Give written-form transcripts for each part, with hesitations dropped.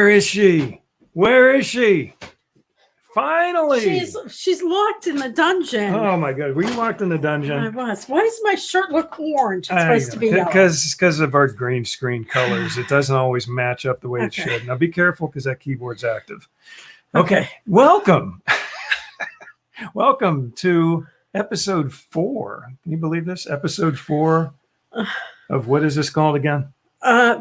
Where is she? Where is she? Finally. She's locked in the dungeon. Oh my God. Were you locked in the dungeon? I was. Why does my shirt look orange? It's supposed to be yellow. Because of our green screen colors. It doesn't always match up the way it should. Now be careful because that keyboard's active. Okay. Welcome. Welcome to episode 4. Can you believe this? Episode 4 of what is this called again?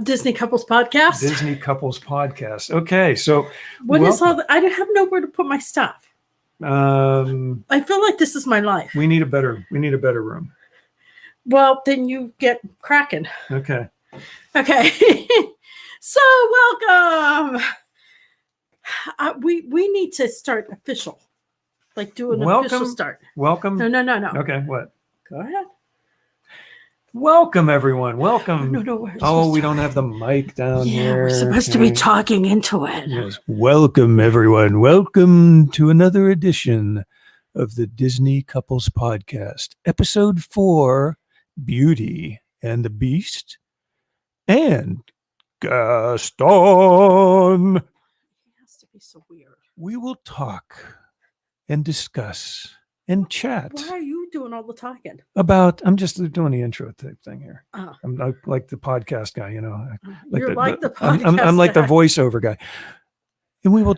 Disney Couples Podcast. Disney Couples Podcast. Okay, so what is all I have nowhere to put my stuff. I feel like this is my life. We need a better room. Well, then you get cracking. Okay. So welcome. We need to start official. Like do an official start. Welcome. No. Okay, what? Go ahead. Welcome, everyone. Welcome. No. We don't have the mic down here. We're supposed to be talking into it. Yes. Welcome, everyone. Welcome to another edition of the Disney Couples Podcast, episode 4, Beauty and the Beast, and Gaston. It has to be so weird. We will talk and discuss and chat. Why are you doing all the talking? I'm just doing the intro type thing here. Oh. I'm like the podcast guy, you know. You're like the podcast I'm like guy. the voiceover guy. And we will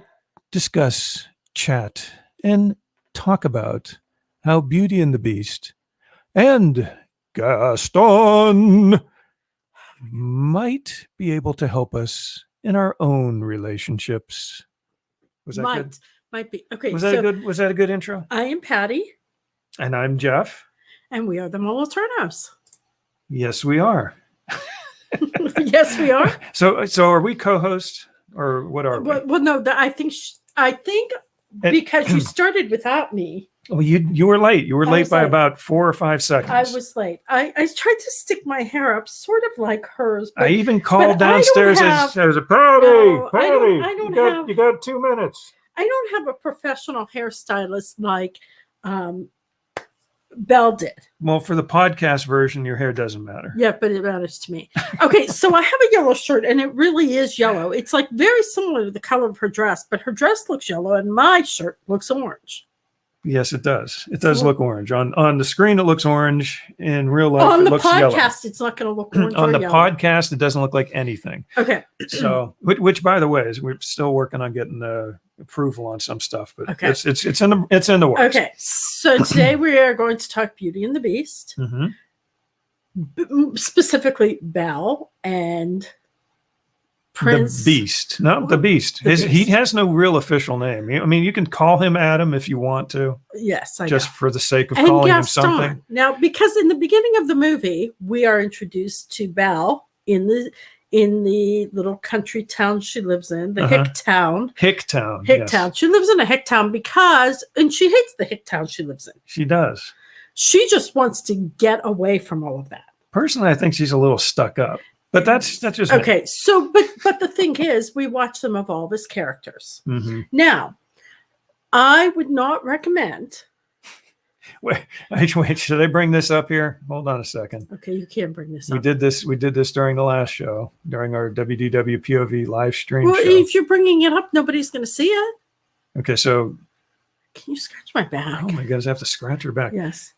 discuss, chat, and talk about how Beauty and the Beast and Gaston might be able to help us in our own relationships. Was that good? Might be. Okay. Was that a good intro? I am Patty. And I'm Jeff. And we are the Moliternos. Yes, we are. Yes, we are. So are we co-hosts or what are we? Well, no, I think because you started without me. Well, you were late. You were late by about 4 or 5 seconds. I was late. I tried to stick my hair up, sort of like hers. I even called downstairs as a Patty. You got 2 minutes. I don't have a professional hairstylist like Belle did. Well, for the podcast version, your hair doesn't matter. Yeah, but it matters to me. Okay, so I have a yellow shirt, and it really is yellow. It's like very similar to the color of her dress, but her dress looks yellow, and my shirt looks orange. Yes, it does. It does look orange. On the screen, it looks orange. In real life, it looks yellow. On the podcast, it's not going to look orange on or the yellow. podcast, it doesn't look like anything. Okay. So, which by the way, is we're still working on getting the approval on some stuff, but it's in the works. Okay. So today we are going to talk Beauty and the Beast, specifically Belle and Prince. The Beast. No, the Beast. He has no real official name. I mean, you can call him Adam if you want to. Yes, I just know. For the sake of calling him something. Now, because in the beginning of the movie, we are introduced to Belle in the little country town she lives in, the Hick Town. Hicktown. Hicktown. She lives in a Hick Town and she hates the Hick Town she lives in. She does. She just wants to get away from all of that. Personally, I think she's a little stuck up. But that's just okay. So, but the thing is, we watch them evolve as characters. Now, I would not recommend. Wait. Should I bring this up here? Hold on a second. Okay, you can't bring this up. We did this during the last show, during our WDWpov live stream Well, show. if you're bringing it up, nobody's going to see it. Okay, so can you scratch my back? Oh my goodness, I have to scratch her back. Yes.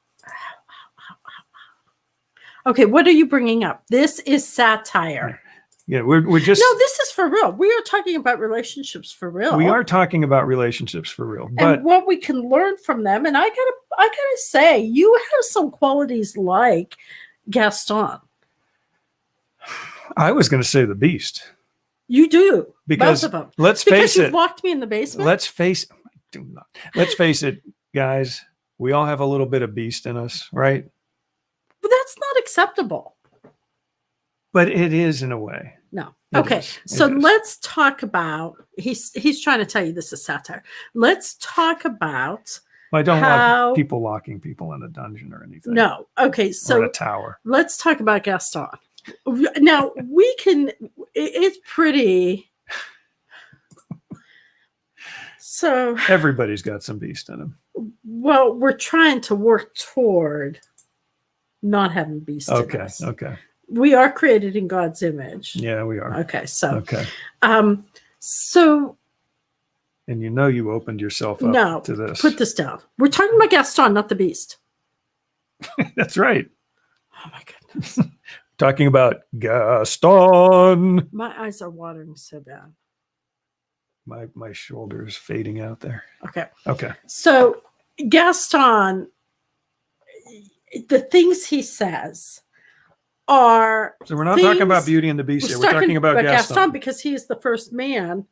Okay, what are you bringing up? This is satire. Yeah, we're just. No, this is for real. We are talking about relationships for real. We are talking about relationships for real, but and what we can learn from them. And I gotta say, you have some qualities like Gaston. I was going to say the Beast. You do, because both of them. Let's face it. You locked me in the basement. Let's face it, guys. We all have a little bit of Beast in us, right? But that's not acceptable. But it is in a way. No. Okay. So let's talk about. He's trying to tell you this is satire. Let's talk about. Well, I don't want people locking people in a dungeon or anything. No. Okay. So or in a tower. Let's talk about Gaston. Now we can. It's pretty. So everybody's got some Beast in them. Well, we're trying to work toward not having Beast in us. Okay. We are created in God's image. Yeah, we are. Okay, so So And you know you opened yourself up no, to this. put this down. We're talking about Gaston, not the Beast. That's right. Oh my goodness. Talking about Gaston. My eyes are watering so bad. My shoulder is fading out there. Okay. Okay. So Gaston, the things he says are. So we're not talking about Beauty and the Beast here. We're talking about Gaston. Because he is the first man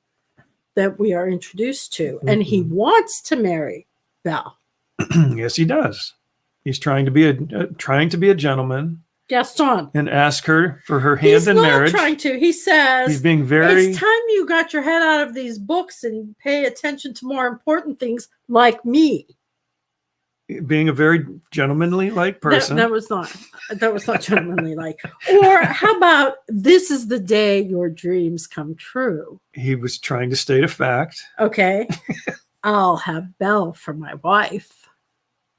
that we are introduced to, and he wants to marry Belle. Yes, he does. He's trying to be a gentleman. Gaston. And ask her for her hand in marriage. He's not trying to. He says, he's being very. It's time you got your head out of these books and pay attention to more important things like me. Being a very gentlemanly like person. That was not gentlemanly like. Or how about this is the day your dreams come true? He was trying to state a fact. Okay. I'll have Belle for my wife.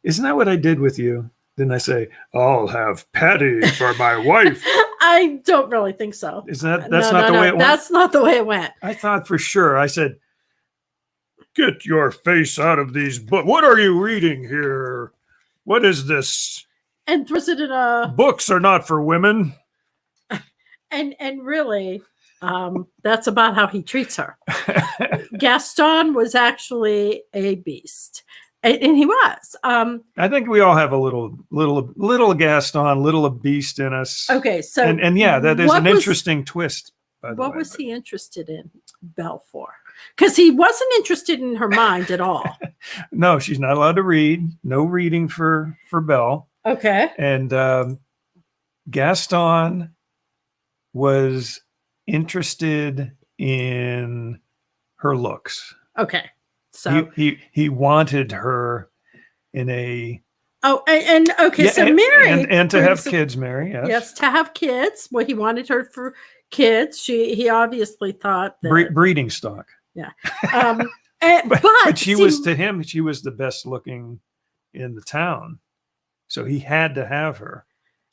Isn't that what I did with you? Didn't I say, I'll have Patty for my wife? I don't really think so. That's not the way it went? That's not the way it went. I thought for sure. I said, get your face out of these books. What are you reading here? What is this? And throws it in a... Books are not for women. And really, that's about how he treats her. Gaston was actually a beast. And he was. I think we all have a little Gaston, little beast in us. Okay, so and yeah, that is an interesting twist. By the way. What was he interested in Belle for? Because he wasn't interested in her mind at all. No, she's not allowed to read. No reading for Belle. Okay. And Gaston was interested in her looks. Okay. So he wanted her in a and okay, yeah, so Mary and to have kids, Mary, yes, to have kids. Well, he wanted her for kids. He obviously thought that breeding stock. Yeah, but she was to him. She was the best looking in the town, so he had to have her.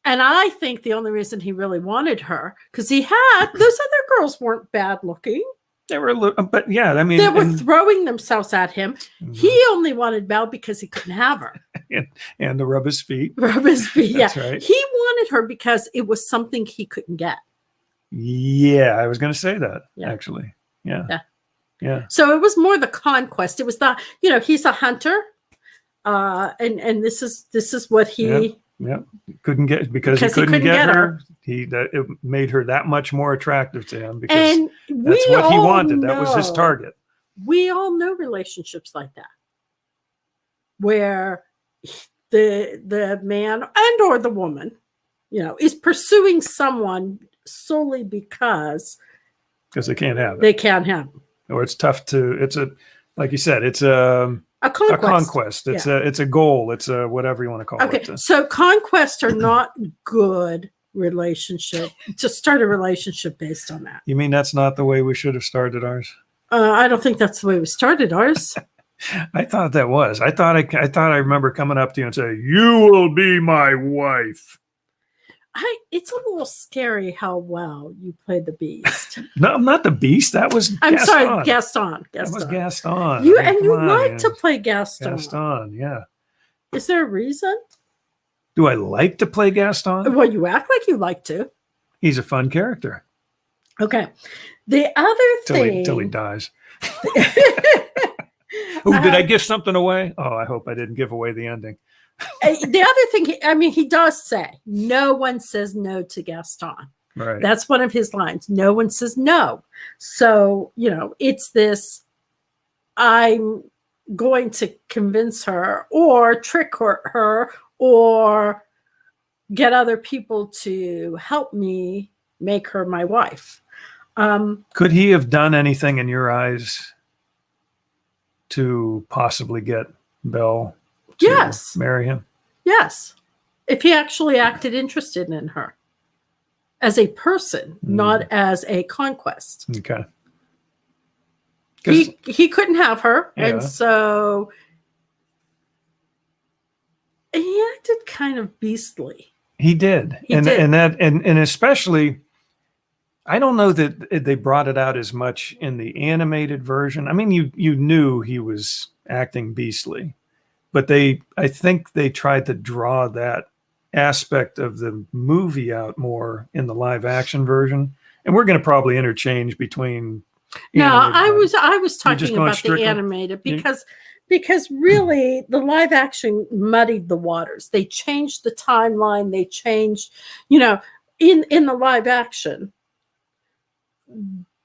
And I think the only reason he really wanted her because he had those other girls weren't bad looking. They were a little, but yeah, I mean, they were throwing themselves at him. Mm-hmm. He only wanted Belle because he couldn't have her. and to rub his feet. Rub his feet, That's yeah. Right. He wanted her because it was something he couldn't get. Yeah, I was going to say that, actually. Yeah. Yeah. So it was more the conquest. It was the, he's a hunter. And this is what he... Yeah, couldn't get because he couldn't get her. It made her that much more attractive to him because that's what he wanted. That was his target. We all know relationships like that, where the man and or the woman, is pursuing someone solely because they can't have it. They can't have them. Or it's tough to. It's like you said. It's a conquest. It's a goal. It's a whatever you want to call it. Okay, so conquests are not good relationship to start a relationship based on that. You mean that's not the way we should have started ours? I don't think that's the way we started ours. I thought that was. I thought I remember coming up to you and saying, "You will be my wife." It's a little scary how well you played the Beast. No, I'm not the Beast. That was I'm Gaston. sorry, Gaston. That was Gaston. You like to play Gaston. Gaston, yeah. Is there a reason? Do I like to play Gaston? Well, you act like you like to. He's a fun character. Okay. The other thing... Till he dies. Oh, did I give something away? Oh, I hope I didn't give away the ending. The other thing, he does say, no one says no to Gaston. Right. That's one of his lines. No one says no. So, it's this, I'm going to convince her or trick her or get other people to help me make her my wife. Could he have done anything in your eyes to possibly get Belle to marry him? Yes. If he actually acted interested in her as a person, not as a conquest. Okay. He couldn't have her. Yeah. And so he acted kind of beastly. He did. And especially I don't know that they brought it out as much in the animated version. I mean, you knew he was acting beastly, but I think they tried to draw that aspect of the movie out more in the live action version. And we're going to probably interchange between. No, I animated was You're just talking going about the strictly- animated because really the live action muddied the waters. They changed the timeline. They changed, in the live action,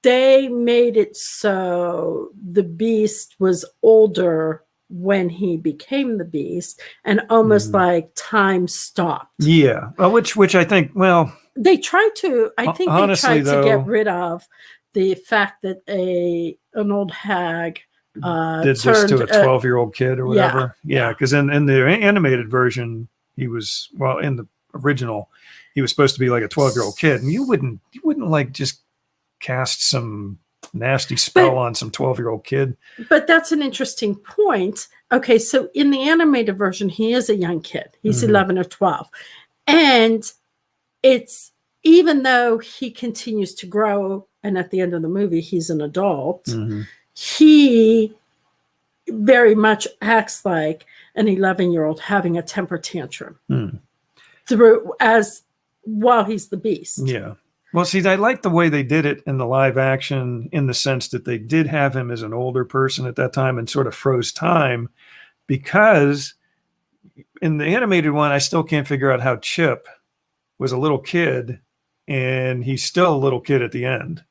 they made it so the Beast was older when he became the Beast, and almost like time stopped. Yeah, well, which I think, well, they tried to. I think honestly, they tried to though, get rid of the fact that an old hag did this to a 12-year-old kid or whatever. Yeah, because in the animated version, he was, well, in the original, he was supposed to be like a 12-year-old kid, and you wouldn't like just cast some nasty spell on some 12-year-old kid. But that's an interesting point. Okay, so in the animated version, he is a young kid. He's 11 or 12, and it's, even though he continues to grow, and at the end of the movie, he's an adult, he very much acts like an 11-year-old having a temper tantrum while he's the Beast. Yeah. Well, see, I like the way they did it in the live action, in the sense that they did have him as an older person at that time and sort of froze time, because in the animated one, I still can't figure out how Chip was a little kid and he's still a little kid at the end.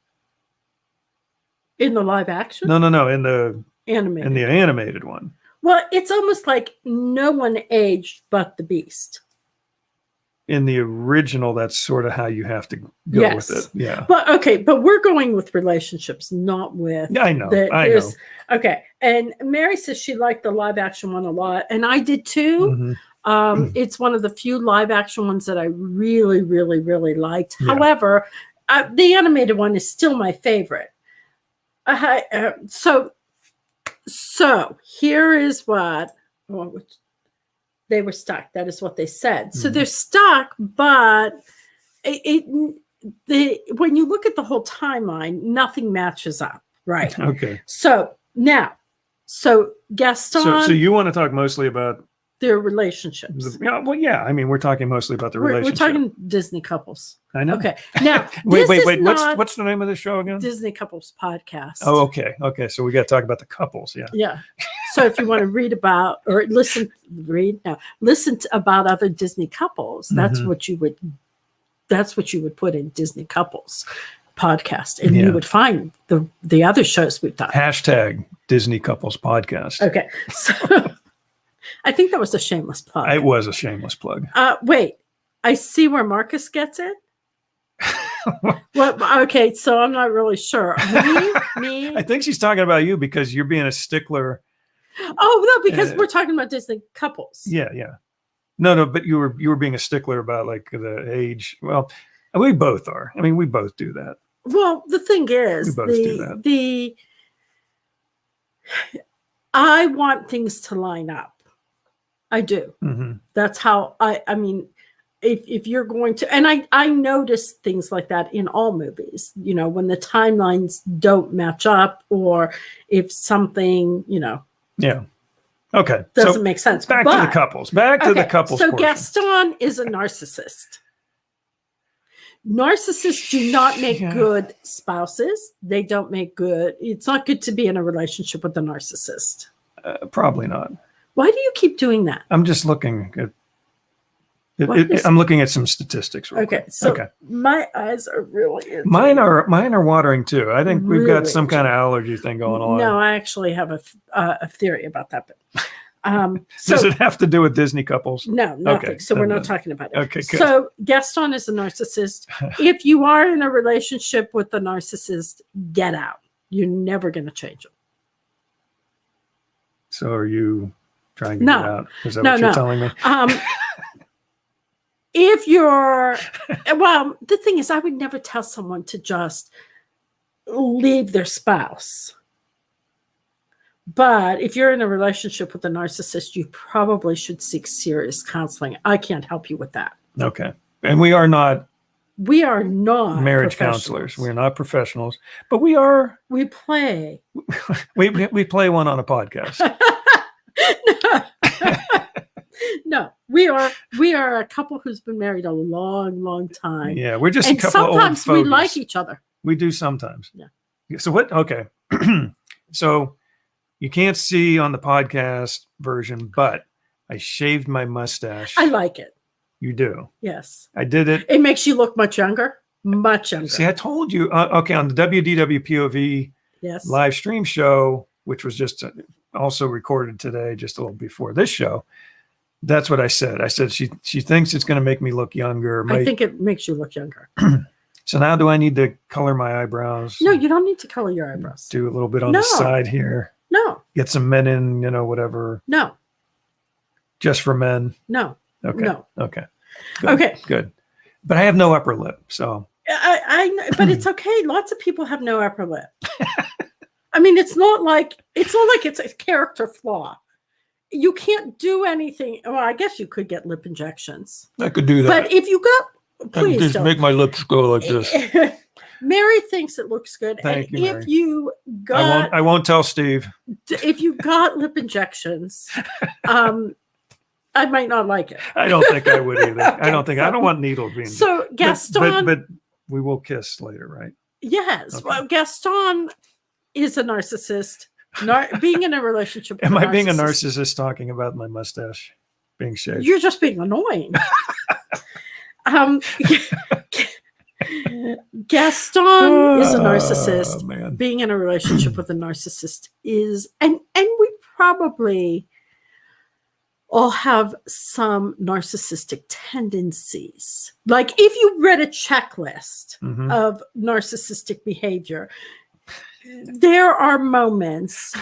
In the live action? No, in the animated one. Well, it's almost like no one aged but the Beast. In the original, that's sort of how you have to go with it. Yeah. Well, okay, but we're going with relationships, not with. Yeah, I know. I know. Okay, and Mary says she liked the live action one a lot, and I did too. It's one of the few live action ones that I really, really, really liked. Yeah. However, the animated one is still my favorite. So here is what. They were stuck. That is what they said. So they're stuck, but when you look at the whole timeline, nothing matches up, right? Okay. So Gaston. So you want to talk mostly about their relationships? Yeah. I mean, we're talking mostly about the relationship. We're talking Disney couples. I know. Okay. Now, wait. What's the name of the show again? Disney Couples Podcast. Oh, okay. So we got to talk about the couples. Yeah. Yeah. So if you want to read about or listen about other Disney couples, that's what you would put in Disney Couples Podcast, and you would find the other shows we've done. # Disney Couples Podcast. Okay. So I think that was a shameless plug. It was a shameless plug. Wait, I see where Marcus gets it. Well, okay, so I'm not really sure. Me? I think she's talking about you because you're being a stickler. Oh no, because we're talking about Disney couples. Yeah. No, but you were being a stickler about like the age. Well, we both are. I mean, we both do that. Well, the thing is, we both do that. I want things to line up. I do. That's how I mean, if you're going to, and I notice things like that in all movies, when the timelines don't match up, or if something, Yeah. Okay. Doesn't make sense. Back to the couples. The couples. So portion. Gaston is a narcissist. Narcissists do not make good spouses. They don't make good. It's not good to be in a relationship with a narcissist. Probably not. Why do you keep doing that? I'm just looking at. I'm looking at some statistics. Okay, so my eyes are really. Mine are watering too. I think we've got some kind of allergy thing going on. No, I actually have a theory about that. But does it have to do with Disney couples? No, nothing. Okay, so we're not talking about it. Okay, good. So Gaston is a narcissist. If you are in a relationship with a narcissist, get out. You're never going to change them. So are you trying to get out? Is that what you're telling me? If you're, well, the thing is, I would never tell someone to just leave their spouse. But if you're in a relationship with a narcissist, you probably should seek serious counseling. I can't help you with that. Okay. And we are not We are not marriage counselors. professionals. We're not professionals, but we are. We play. We play one on a podcast. No, we are a couple who's been married a long, long time. Yeah, we're just And a couple of old sometimes we fogies. like each other. We do sometimes. Yeah. So what? Okay. So you can't see on the podcast version, but I shaved my mustache. I like it. You do. Yes. I did it. It makes you look much younger. Much younger. See, I told you. Okay, on the WDWpov Yes. live stream show, which was just also recorded today, just a little before this show. That's what I said. I said she thinks it's going to make me look younger. I think it makes you look younger. So now do I need to color my eyebrows? No, you don't need to color your eyebrows. Do a little bit on the side here. No. Get some men in, whatever. No. Just for men. No. Okay. No. Okay. Good. Okay. Good. But I have no upper lip, so. But it's okay. Lots of people have no upper lip. I mean, it's not like it's a character flaw. You can't do anything. Well, I guess you could get lip injections. I could do that. But if you got, please just don't. make my lips go like this. Mary thinks it looks good. Thank you, If Mary. you got, I won't tell Steve. if you got lip injections, I might not like it. I don't think I would either. Okay, I don't want needles being. So Gaston, but we will kiss later, right? yes, Okay. well, Gaston is a narcissist. Being in a relationship. With Am I being a narcissist talking about my mustache being shaved? You're just being annoying. Gaston is a narcissist. Man. Being in a relationship with a narcissist is, and we probably all have some narcissistic tendencies. Like if you read a checklist Mhm. of narcissistic behavior, there are moments.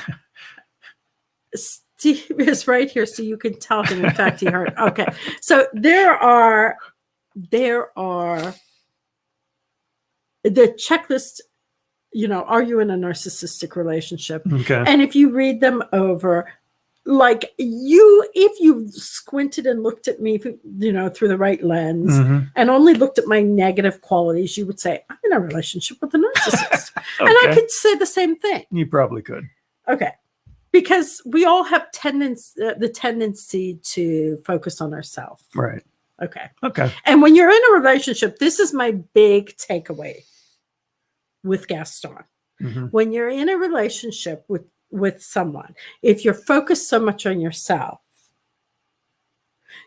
Steve is right here, so you can tell him. In fact, he heard. Okay, so there are the checklist. Are you in a narcissistic relationship? Okay. And if you read them over, like if you squinted and looked at me, through the right lens, Mhm. and only looked at my negative qualities, you would say, I'm in a relationship with a narcissist. And I Okay. could say the same thing. You probably could. Okay. Because we all have the tendency to focus on ourselves. Right. Okay. Okay. And when you're in a relationship, this is my big takeaway with Gaston. Mhm. When you're in a relationship with someone, if you're focused so much on yourself,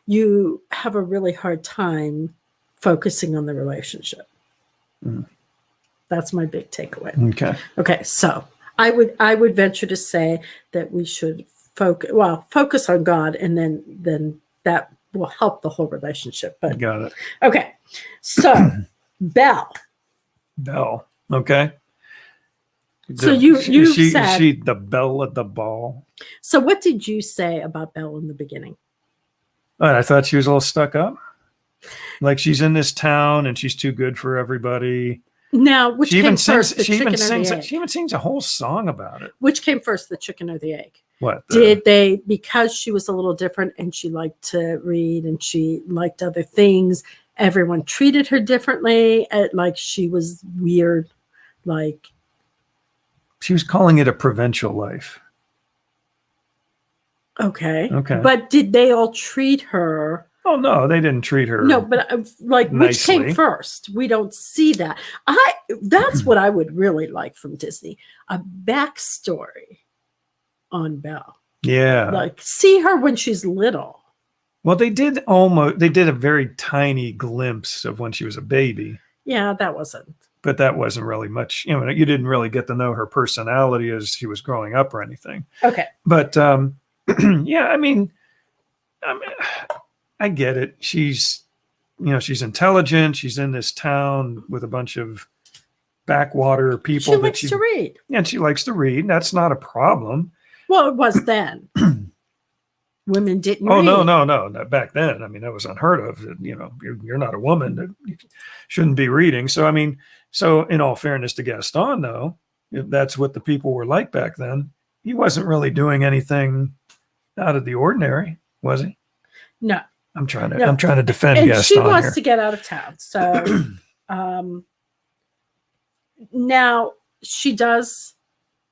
you have a really hard time focusing on the relationship. Mm. That's my big takeaway. Okay. Okay, so I would venture to say that we should focus on God, and then that will help the whole relationship. But Got it. okay, so Belle. Belle. Okay. So you is said. she the belle at the ball? So what did you say about Belle in the beginning? I thought she was a little stuck up. Like she's in this town and she's too good for everybody. Now, which came first, the she chicken even or the sings. egg? She even sings a whole song about it. Which came first, the chicken or the egg? What? Did they, because she was a little different and she liked to read and she liked other things, everyone treated her differently, like she was weird, like. She was calling it a provincial life. Okay. Okay. But did they all treat her? Oh no, they didn't treat her. No, but like which came nicely. first? We don't see that. That's what I would really like from Disney, a backstory on Belle. Yeah. Like see her when she's little. Well, they did a very tiny glimpse of when she was a baby, Yeah, that wasn't. but that wasn't really much. You didn't really get to know her personality as she was growing up or anything. Okay. But yeah, I mean, I get it. She's intelligent. She's in this town with a bunch of backwater people. She likes to read. And she likes to read. That's not a problem. Well, it was then. Women didn't Oh, read. no. Not back then. I mean, that was unheard of. You're not a woman. That you shouldn't be reading. So, I mean, in all fairness to Gaston, though, if that's what the people were like back then, he wasn't really doing anything out of the ordinary, was he? No. I'm trying to defend And Gaston she wants here. to get out of town. So Now she does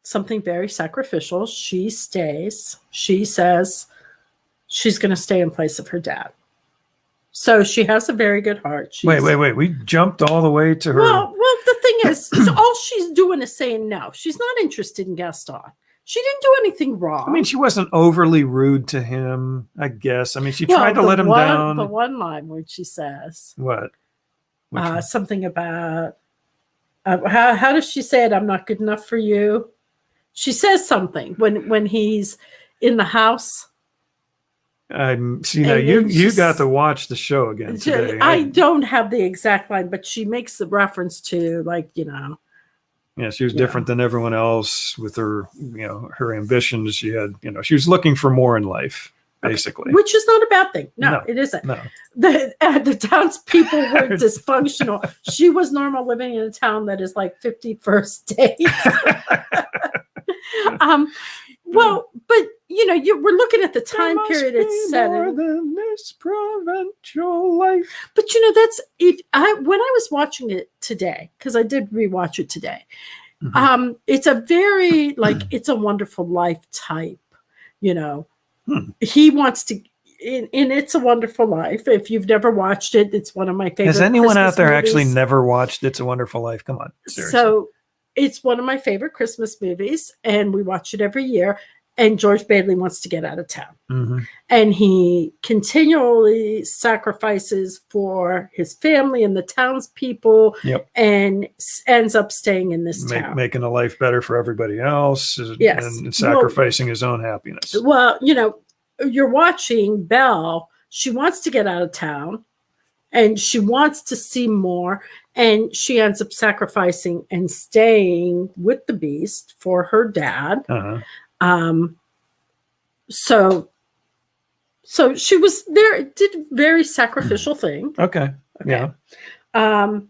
something very sacrificial. She stays. She says she's going to stay in place of her dad. So she has a very good heart. Wait. We jumped all the way to her. Well, the thing is, all she's doing is saying no. She's not interested in Gaston. She didn't do anything wrong. I mean, she wasn't overly rude to him, I guess. I mean, she tried to let him down. The one line where she says, "What?" Something about how does she say it? I'm not good enough for you. She says something when he's in the house. You got to watch the show again today. I don't have the exact line, but she makes the reference to Yeah, she was different than everyone else with her, her ambitions. She had, she was looking for more in life, basically. Which is not a bad thing. No, it isn't. No. The townspeople were dysfunctional. She was normal living in a town that is like 51st days. Well, but we're looking at the time period it's set in. More than this provincial life. But that's when I was watching it today, because I did rewatch it today. Mm-hmm. It's a very It's a Wonderful Life type. He wants to. In It's a Wonderful Life. If you've never watched it, it's one of my favorite. Has anyone Christmas out there movies. actually never watched It's a Wonderful Life? Come on, seriously. So it's one of my favorite Christmas movies, and we watch it every year. And George Bailey wants to get out of town. Mm-hmm. And he continually sacrifices for his family and the townspeople. Yep. And ends up staying in this town. Making a life better for everybody else. Yes. And sacrificing his own happiness. Well, you're watching Belle. She wants to get out of town. And she wants to see more. And she ends up sacrificing and staying with the Beast for her dad. Uh-huh. So she was there, did a very sacrificial thing. Okay. Yeah. So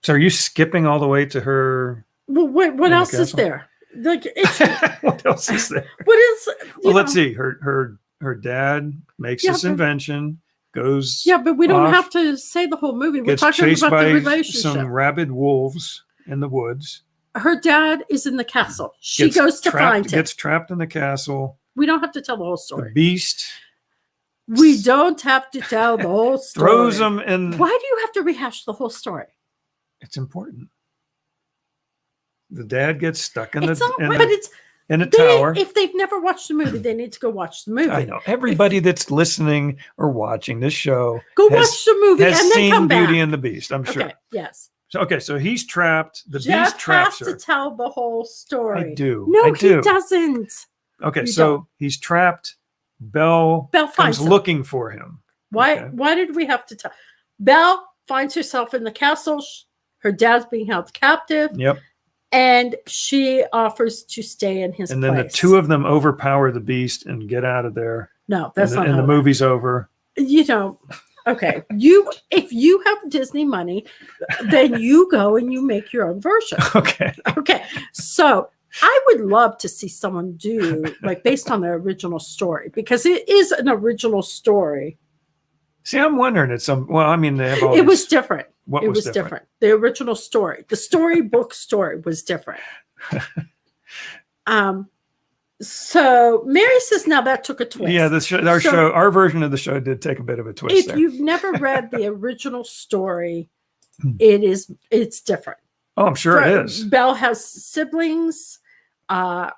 are you skipping all the way to her? Well, what else is there? What else is there? What is? Well, let's see. Her dad makes this invention, goes. Yeah, but we don't have to say the whole movie. We're talking about the relationship. Some rabid wolves in the woods. Her dad is in the castle. She goes to find him. Gets trapped in the castle. We don't have to tell the whole story. The Beast. We don't have to tell the whole story. Throws him in. Why do you have to rehash the whole story? It's important. The dad gets stuck in a tower. If they've never watched the movie, they need to go watch the movie. I know. Everybody that's listening or watching this show watch the movie and then come back. Beauty and the Beast, I'm sure. Okay, yes. So he's trapped. The Jeff Beast traps has her. To tell the whole story. I do. No, he doesn't. Okay, he's trapped. Belle comes looking for him. Why? Okay. Why did we have to tell? Belle finds herself in the castle. Her dad's being held captive. Yep. And she offers to stay in his place. And then the two of them overpower the Beast and get out of there. No, that's not. And the movie's over. Okay. If you have Disney money, then you go and you make your own version. Okay. Okay. So I would love to see someone do based on the original story, because it is an original story. See, I'm wondering they have all it was different. What was different? The original story, the storybook story was different. So Mary says, now that took a twist. Yeah, our version of the show did take a bit of a twist. If you've never read the original story, it's different. Oh, I'm sure it is. Belle has siblings, and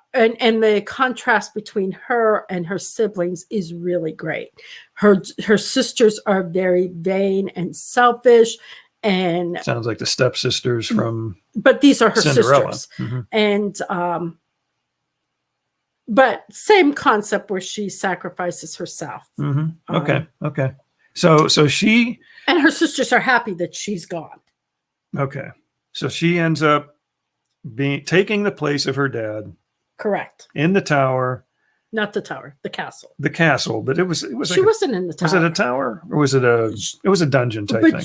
the contrast between her and her siblings is really great. Her sisters are very vain and selfish, and sounds like the stepsisters from. But these are her Cinderella. sisters, Mm-hmm. and but same concept where she sacrifices herself. Mm-hmm. Okay. So she and her sisters are happy that she's gone. Okay. So she ends up taking the place of her dad. Correct. In the tower. Not the tower, the castle. The castle, but it was. She wasn't in the tower. Was it a tower or was it a? It was a dungeon type thing.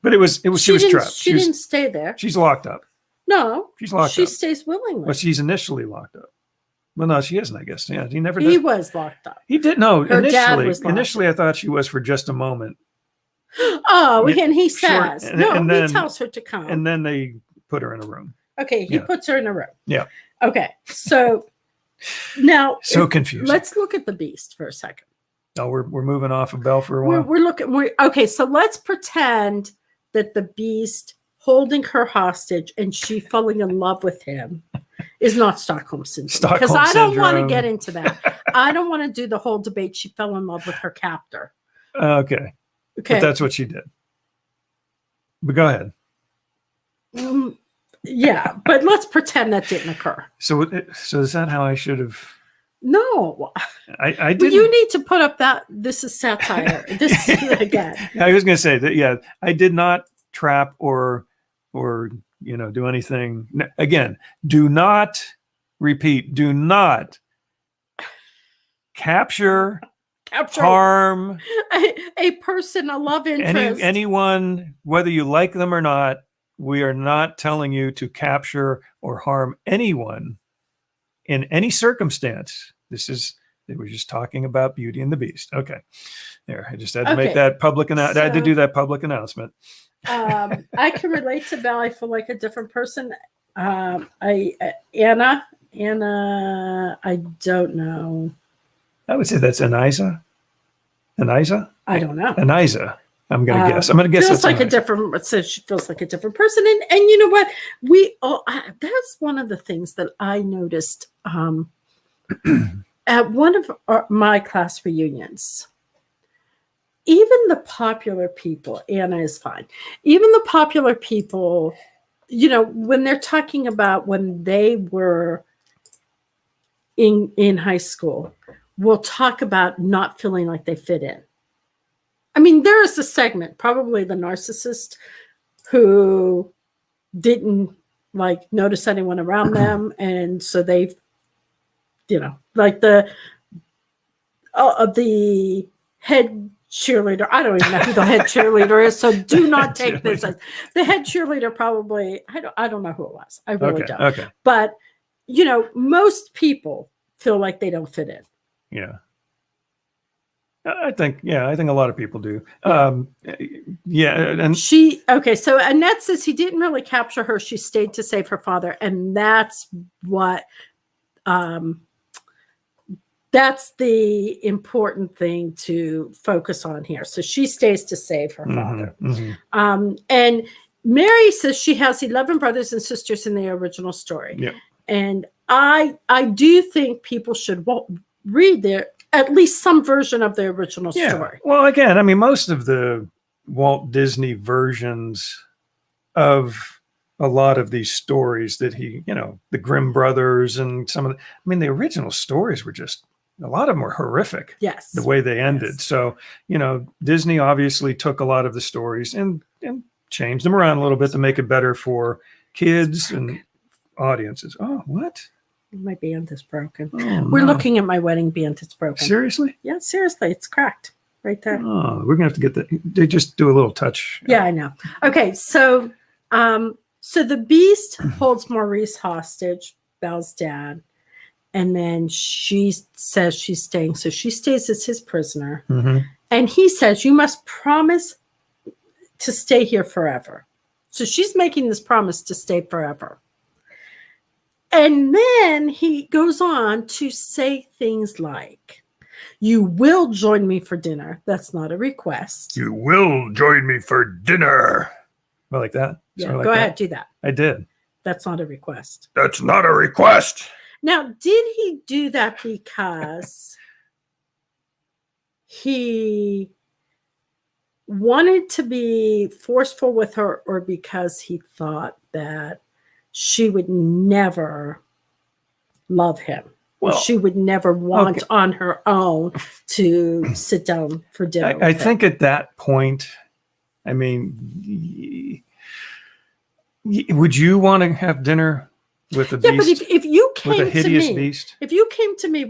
But it was. She was trapped. She didn't stay there. She's locked up. No, she's locked up. She stays willingly. But she's initially locked up. Well, no, she isn't. I guess. Yeah, he never. He was locked up. He did. No, her dad was locked initially, I thought she was for just a moment. Oh, Yeah, and he short- says, and- no, and he then- tells her to come. And then they put her in a room. Okay, he Yeah. puts her in a room. Yeah. Okay, so now So confusing. let's look at the beast for a second. Oh, we're moving off of Belle for a while. We're looking. Okay, so let's pretend that the beast holding her hostage and she falling in love with him is not Stockholm syndrome. Because Stockholm I don't want to syndrome. get into that. I don't want to do the whole debate. She fell in love with her captor. Okay. Okay, But that's what she did. But go ahead. Yeah, but let's pretend that didn't occur. So is that how I should have? No, I but did. you need to put up that this is satire. This again. I was going to say that. Yeah, I did not trap or do anything. Again, do not repeat. Do not capture, harm a person, a love interest. anyone, whether you like them or not. We are not telling you to capture or harm anyone in any circumstance. They were just talking about Beauty and the Beast. Okay. There. I just had to make that public announcement. I had to do that public announcement. I can relate to Belle. I feel like a different person. Anna, I don't know. I would say that's Aniza. I don't know. Aniza. I'm going to guess. I'm going to guess. Feels like a different. So she feels like a different person, and you know what? That's one of the things that I noticed at one of my class reunions. Even the popular people, Anna is fine. Even the popular people, when they're talking about when they were in high school, will talk about not feeling like they fit in. I mean, there is a segment, probably the narcissist, who didn't notice anyone around them, and so they, like the head cheerleader. I don't even know who the head cheerleader is, so do not take this as the head cheerleader. Probably, I don't know who it was. I really don't. Okay. But most people feel like they don't fit in. Yeah. I think a lot of people do. And so Annette says he didn't really capture her. She stayed to save her father. And that's what, that's the important thing to focus on here. So she stays to save her father. And Mary says she has 11 brothers and sisters in the original story. Yeah. And I do think people should read at least some version of the original story. Well, again, I mean, most of the Walt Disney versions of a lot of these stories that he, the Grimm brothers and some of the original stories were just, a lot of them were horrific. Yes. The way they ended. Yes. So, Disney obviously took a lot of the stories and changed them around a little bit to make it better for kids and audiences. Oh, what? My band is broken. Oh, We're no. looking at my wedding band. It's broken. Seriously? Yeah, seriously. It's cracked right there. Oh, we're going to have to get that. They just do a little touch. Yeah, I know. Okay, so the Beast holds Maurice hostage, Belle's dad, and then she says she's staying. So she stays as his prisoner. Mm-hmm. And he says, you must promise to stay here forever. So she's making this promise to stay forever. And then he goes on to say things like, you will join me for dinner. That's not a request. You will join me for dinner. I like that. Yeah, Sort of go like ahead, that. do that. I did. That's not a request. That's not a request. Now, did he do that because he wanted to be forceful with her, or because he thought that she would never love him? Or Well, she would never want on her own to sit down for dinner. I think at that point, I mean, would you want to have dinner with a beast? Yeah, but if you came with a hideous to me, beast? if you came to me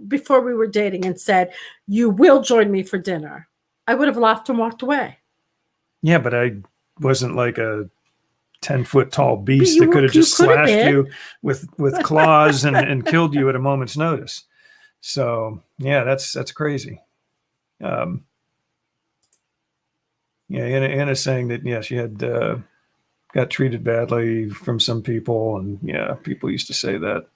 before we were dating and said, you will join me for dinner, I would have laughed and walked away. Yeah, but I wasn't like a 10-foot tall beast you that could have you just could have slashed been. you with claws and killed you at a moment's notice. So yeah, that's crazy. Yeah, Anna's saying that, yeah, she had got treated badly from some people, and yeah, people used to say that.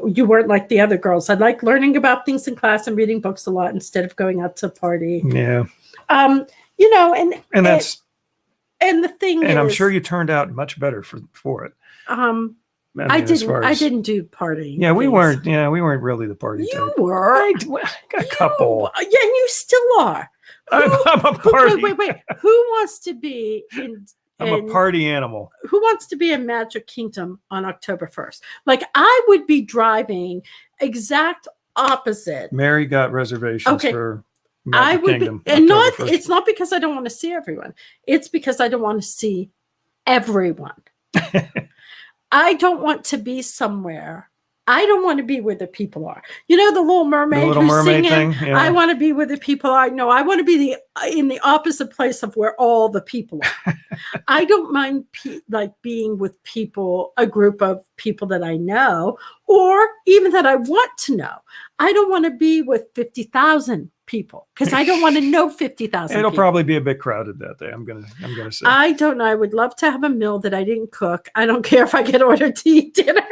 You weren't like the other girls. I like learning about things in class and reading books a lot instead of going out to party. Yeah, You know, and that's and the thing and is, I'm sure you turned out much better for it. I didn't do partying. Yeah, we weren't. Yeah, we weren't really the party type. You were. I got a couple. Yeah, and you still are. I'm a party. Wait. Who wants to be in? I'm a party animal. Who wants to be in Magic Kingdom on October 1st? Like, I would be driving exact opposite. Mary got reservations for Magic Kingdom. And it's not because I don't want to see everyone. It's because I don't want to see everyone. I don't want to be somewhere. I don't want to be where the people are. You know, the Little Mermaid who's singing, thing? Yeah. I want to be where the people are. No, I want to be in the opposite place of where all the people are. I don't mind being with people, a group of people that I know, or even that I want to know. I don't want to be with 50,000 people because I don't want to know 50,000 It'll people. Probably be a bit crowded that day. I'm gonna say. I don't know. I would love to have a meal that I didn't cook. I don't care if I get ordered to eat dinner.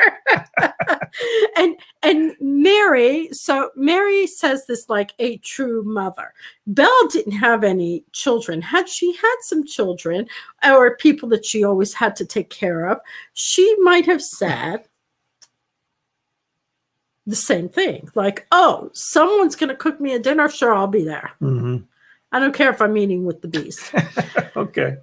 and Mary says this like a true mother. Belle didn't have any children. Had she had some children or people that she always had to take care of, she might have said the same thing. Like, oh, someone's going to cook me a dinner. Sure, I'll be there. Mm-hmm. I don't care if I'm eating with the beast. Okay.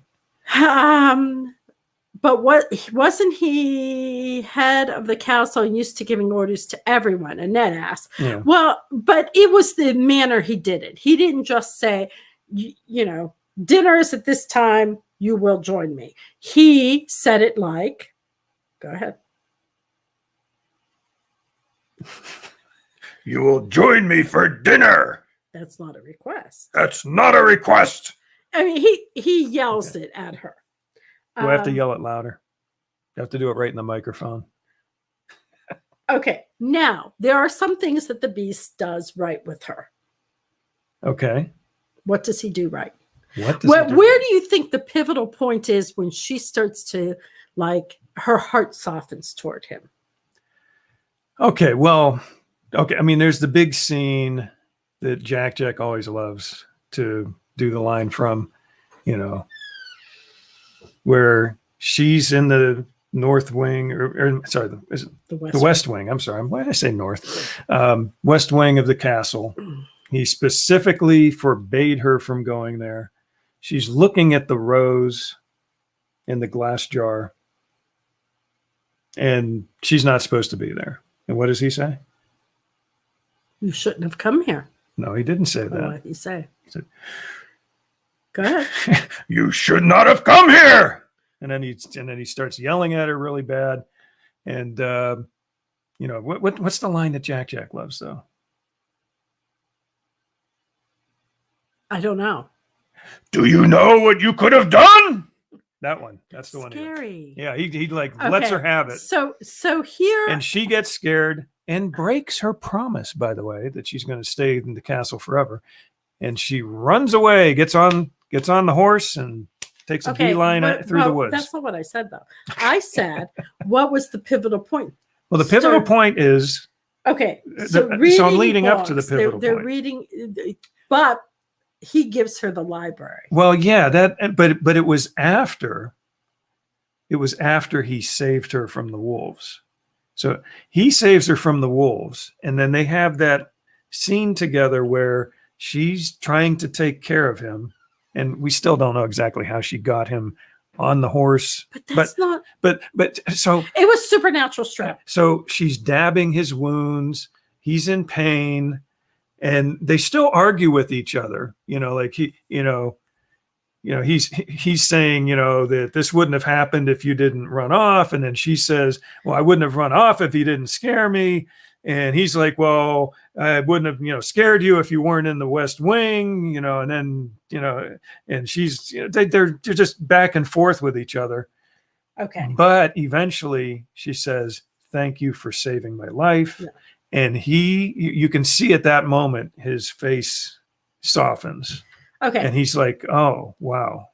But wasn't he head of the council and used to giving orders to everyone? Annette asked. Yeah. Well, but it was the manner he did it. He didn't just say, you know, dinner is at this time. You will join me. He said it like, go ahead. You will join me for dinner. That's not a request. That's not a request. I mean, he yells it at her. Do I have to yell it louder? You have to do it right in the microphone. Okay. Now, there are some things that the beast does right with her. Okay. What does he do right? Where do you think the pivotal point is when she starts to, like, her heart softens toward him? Okay. Well, okay. I mean, there's the big scene that Jack always loves to do the line from, you know, where she's in the north wing, the west wing. I'm sorry. Why did I say north? West wing of the castle. He specifically forbade her from going there. She's looking at the rose in the glass jar, and she's not supposed to be there. And what does he say? You shouldn't have come here. No, he didn't say that. What did he say? He said, go ahead. You should not have come here. And then he starts yelling at her really bad. And you know, what's the line that Jack loves though? I don't know. Do you know what you could have done? That one. That's the one. Scary. Yeah, he like lets her have it. So here, and she gets scared and breaks her promise, by the way, that she's going to stay in the castle forever. And she runs away, gets on the horse and takes a beeline through the woods. That's not what I said, though. I said, what was the pivotal point? Well, the pivotal point is... Okay, so I'm leading up to the pivotal point. They're reading, but he gives her the library. Well, yeah, but it was after he saved her from the wolves. So he saves her from the wolves, and then they have that scene together where she's trying to take care of him, and we still don't know exactly how she got him on the horse. But that's not. But so it was supernatural strength. So she's dabbing his wounds. He's in pain, and they still argue with each other. You know, like he's saying, you know, that this wouldn't have happened if you didn't run off. And then she says, well, I wouldn't have run off if he didn't scare me. And he's like, well, I wouldn't have, you know, scared you if you weren't in the West Wing, you know, and then, you know, and she's, you know, they're just back and forth with each other. Okay. But eventually she says, thank you for saving my life. Yeah. And you can see at that moment, his face softens. Okay. And he's like, oh, wow.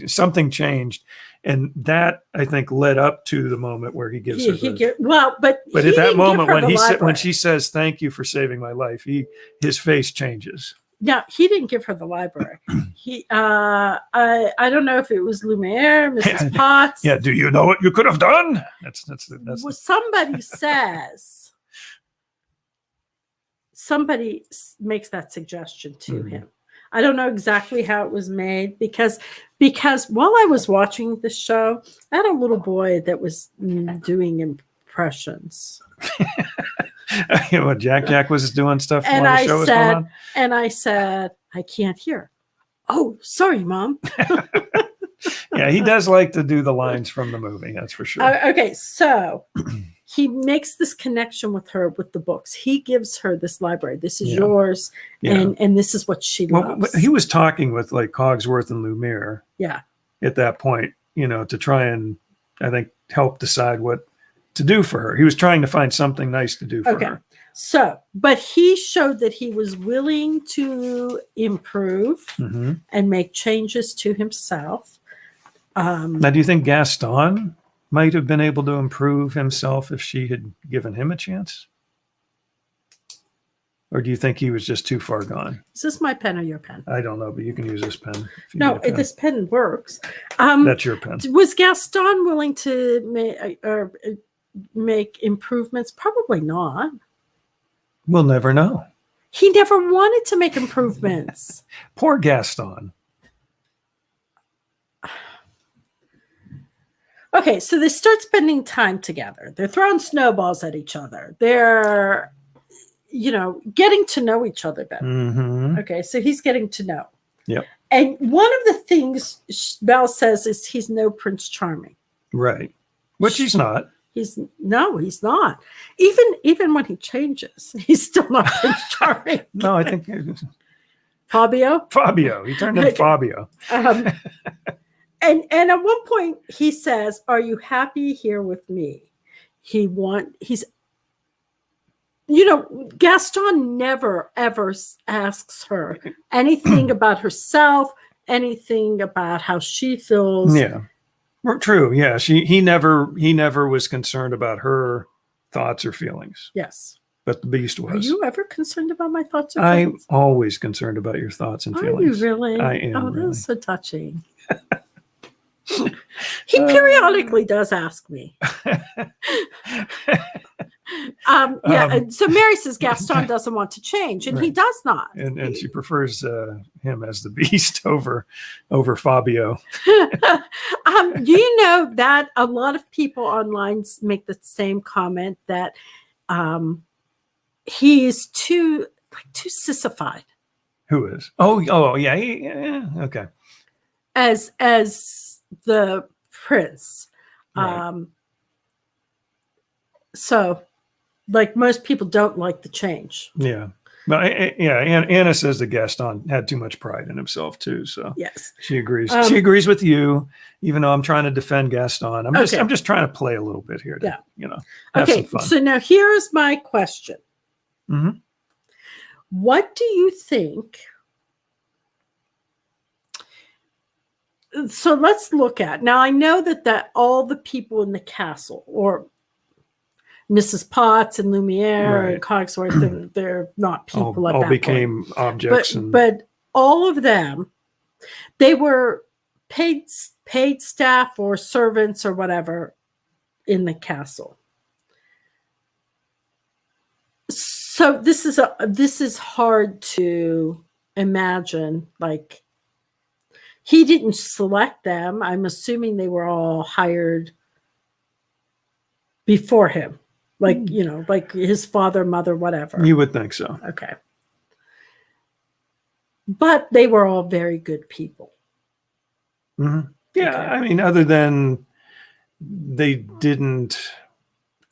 Something changed. And that, I think, led up to the moment where he gives her but at he that didn't moment give her the library. when she says, thank you for saving my life, his face changes. No, he didn't give her the library. I don't know if it was Lumiere, Mrs. Potts. Yeah. Do you know what you could have done? Somebody says, somebody makes that suggestion to him. I don't know exactly how it was made because while I was watching the show, I had a little boy that was doing impressions. Jack was doing stuff and while the show was going on? And I said, I can't hear. Oh, sorry, Mom. Yeah, he does like to do the lines from the movie, that's for sure. Okay, so he makes this connection with her with the books. He gives her this library. This is yours, and this is what she loves. He was talking with like Cogsworth and Lumiere. Yeah. At that point, to try and, I think, help decide what to do for her. He was trying to find something nice to do for her. So, but he showed that he was willing to improve and make changes to himself. Now, do you think Gaston might have been able to improve himself if she had given him a chance? Or do you think he was just too far gone? Is this my pen or your pen? I don't know, but you can use this pen. No, this pen works. That's your pen. Was Gaston willing to make improvements? Probably not. We'll never know. He never wanted to make improvements. Poor Gaston. Okay, so they start spending time together. They're throwing snowballs at each other. They're, getting to know each other better. Okay, so he's getting to know. Yep. And one of the things Belle says is he's no Prince Charming. Right. Which he's not. He's not. Even when he changes, he's still not Prince Charming. No, I think Fabio. He turned into Fabio. And at one point he says, "Are you happy here with me?" Gaston never ever asks her anything about herself, anything about how she feels. Yeah. True. Yeah. He never was concerned about her thoughts or feelings. Yes. But the Beast was. Are you ever concerned about my thoughts or feelings? I'm always concerned about your thoughts and feelings. Are you really? I am. Oh, really. that's so touching. He periodically does ask me. So Mary says Gaston doesn't want to change, and he does not. And she prefers him as the Beast over Fabio. You know that a lot of people online make the same comment that he is too sissified. Who is? Oh, yeah. Okay. As the prince. Right. So, like, most people don't like the change. Yeah. But Anna says that Gaston had too much pride in himself too. So yes, she agrees. She agrees with you, even though I'm trying to defend Gaston. I'm just trying to play a little bit here to, have some fun. So now here's my question. What do you think? So let's look at, now I know that all the people in the castle, or Mrs. Potts and Lumiere and Cogsworth, they're not people at that point. All became objects. But all of them, they were paid staff or servants or whatever in the castle. So this is hard to imagine, like, he didn't select them. I'm assuming they were all hired before him. Like, like his father, mother, whatever. You would think so. Okay. But they were all very good people. Yeah. Okay. I mean, other than they didn't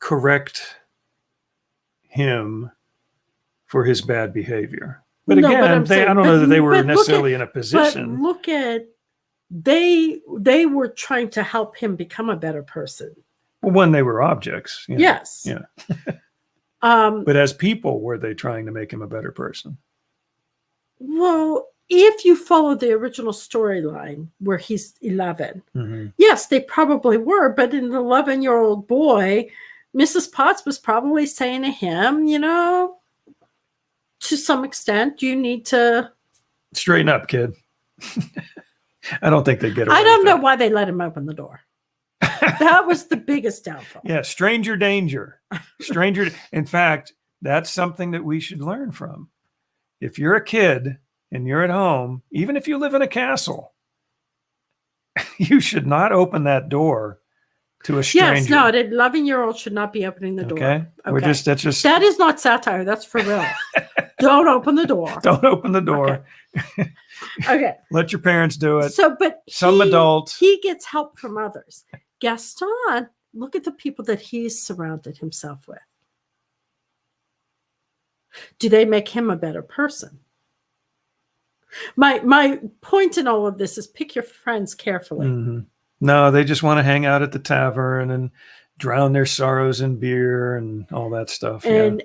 correct him for his bad behavior. But again, I don't know that they were necessarily in a position. But look at, they were trying to help him become a better person. Well, when they were objects. Yes. Yeah. But as people, were they trying to make him a better person? Well, if you follow the original storyline where he's 11, Mhm. yes, they probably were, but an 11-year-old boy, Mrs. Potts was probably saying to him, to some extent, you need to. Straighten up, kid. I don't think they get away I don't with know that. why they let him open the door. That was the biggest downfall. Yeah, stranger danger. In fact, that's something that we should learn from. If you're a kid and you're at home, even if you live in a castle, you should not open that door to a stranger. Yes, no, an 11-year-old should not be opening the door. Okay. That is not satire. That's for real. Don't open the door. Don't open the door. Okay. Let your parents do it. So, but some adult. He gets help from others. Gaston, look at the people that he's surrounded himself with. Do they make him a better person? My point in all of this is pick your friends carefully. Mm-hmm. No, they just want to hang out at the tavern and drown their sorrows in beer and all that stuff. And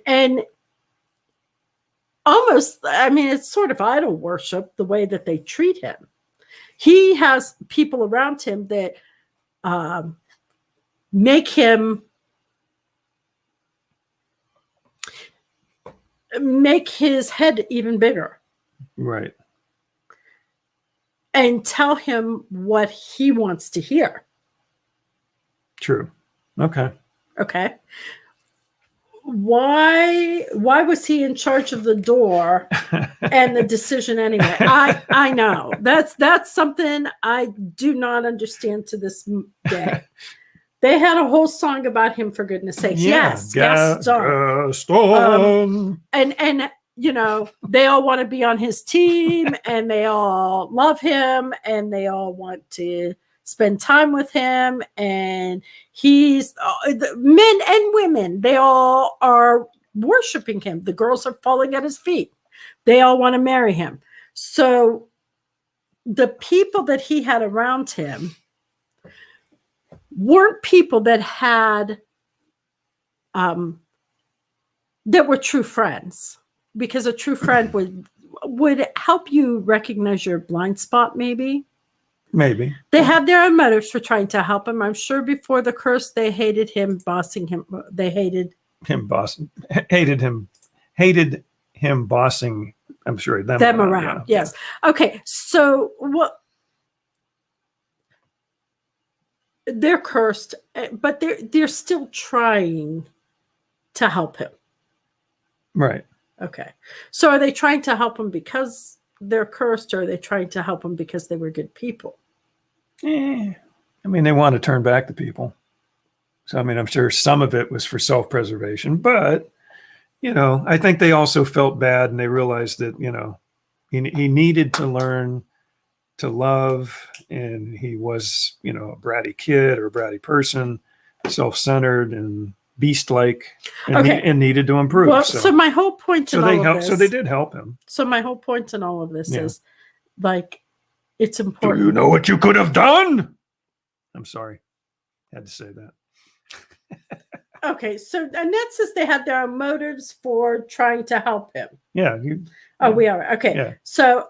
almost, I mean, it's sort of idol worship the way that they treat him. He has people around him that make his head even bigger. Right. And tell him what he wants to hear. True. Okay. Why was he in charge of the door and the decision anyway? I know. That's something I do not understand to this day. They had a whole song about him, for goodness sakes. Yeah, yes, Gaston. Gaston. And they all want to be on his team, and they all love him, and they all want to spend time with him. And he's men and women. They all are worshiping him. The girls are falling at his feet. They all want to marry him. So the people that he had around him weren't people that had that were true friends, because a true friend would help you recognize your blind spot. Maybe they had their own motives for trying to help him. I'm sure before the curse they hated him bossing him. They hated him bossing. I'm sure them around. Yes. Okay. So what? They're cursed, but they're still trying to help him. Right. Okay. So are they trying to help him because they're cursed, or are they trying to help him because they were good people? I mean, they want to turn back the people. So, I mean, I'm sure some of it was for self-preservation, but, I think they also felt bad, and they realized that, he needed to learn to love, and he was, a bratty kid or a bratty person, self-centered and beast-like, and needed to improve. Well, so my whole point in all of this, so they did help him. So my whole point in all of this is, like, it's important. Do you know what you could have done? I'm sorry, had to say that. Okay, so Annette says they had their own motives for trying to help him. Yeah. We are okay. Yeah. So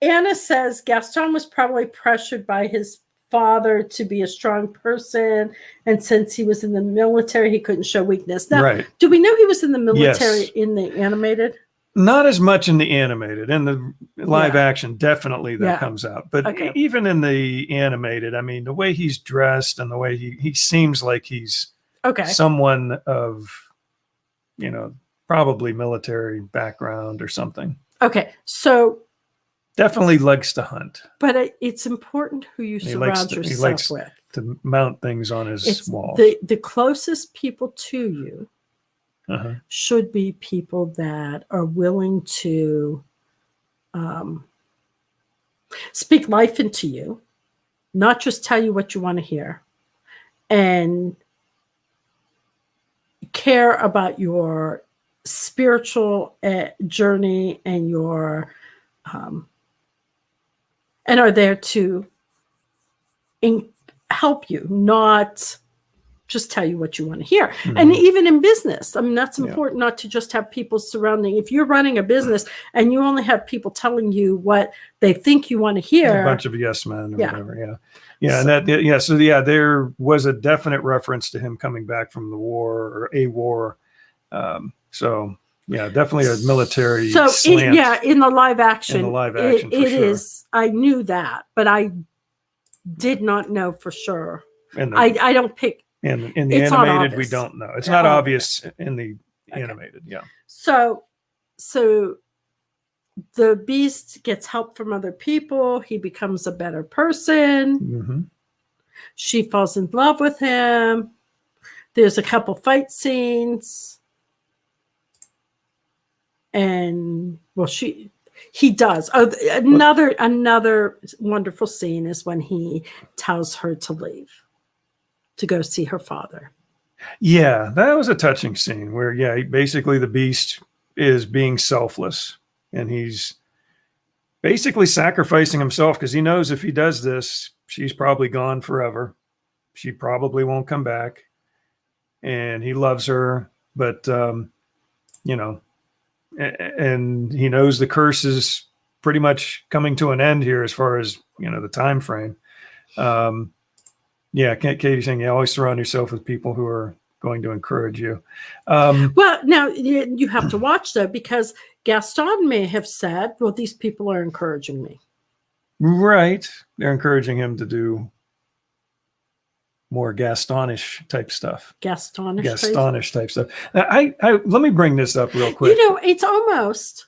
Anna says Gaston was probably pressured by his father to be a strong person, and since he was in the military, he couldn't show weakness. Now, right. Do we know he was in the military Yes. in the animated? Not as much in the animated. In the live action, definitely that comes out. But even in the animated, I mean, the way he's dressed and the way he seems like he's someone of, probably military background or something. Okay, so definitely likes to hunt. But it's important who you surround yourself he likes with. To mount things on his wall. The closest people to you should be people that are willing to speak life into you, not just tell you what you want to hear, and care about your spiritual journey and your and are there to help you, not just tell you what you want to hear. Mhm. And even in business, I mean, that's Yeah. important, not to just have people surrounding. If you're running a business and you only have people telling you what they think you want to hear, A bunch of yes men or Yeah. whatever. Yeah. Yeah. And that, yeah. So, yeah, there was a definite reference to him coming back from the war or a war. So, yeah, definitely a military slant. in the live action, In the live action, for it sure. is. I knew that, but I did not know for sure. And I don't pick. in the It's not animated, we obvious. don't know. It's not obvious in the Okay. animated. Yeah. So the Beast gets help from other people. He becomes a better person. Mm-hmm. She falls in love with him. There's a couple fight scenes. And well, he does. Oh, another wonderful scene is when he tells her to leave to go see her father. Yeah, that was a touching scene where, yeah, basically the Beast is being selfless, and he's basically sacrificing himself because he knows if he does this, she's probably gone forever. She probably won't come back, and he loves her, but you know, and he knows the curse is pretty much coming to an end here as far as, you know, the time frame. Yeah, Katie's saying you always surround yourself with people who are going to encourage you. Well, now you have to watch though, because Gaston may have said, well, these people are encouraging me. Right. They're encouraging him to do more Gastonish type stuff. Gastonish type stuff. Now, I let me bring this up real quick. You know, it's almost.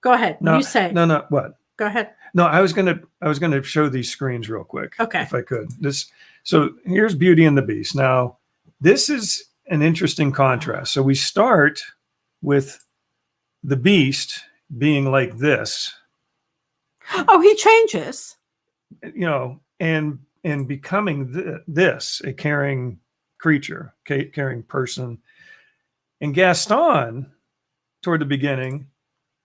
Go ahead. No, you say. No, what? Go ahead. No, I was gonna show these screens real quick. Okay. If I could. So here's Beauty and the Beast. Now, this is an interesting contrast. So we start with the Beast being like this. Oh, he changes. You know, and becoming this, a caring creature, caring person. And Gaston, toward the beginning,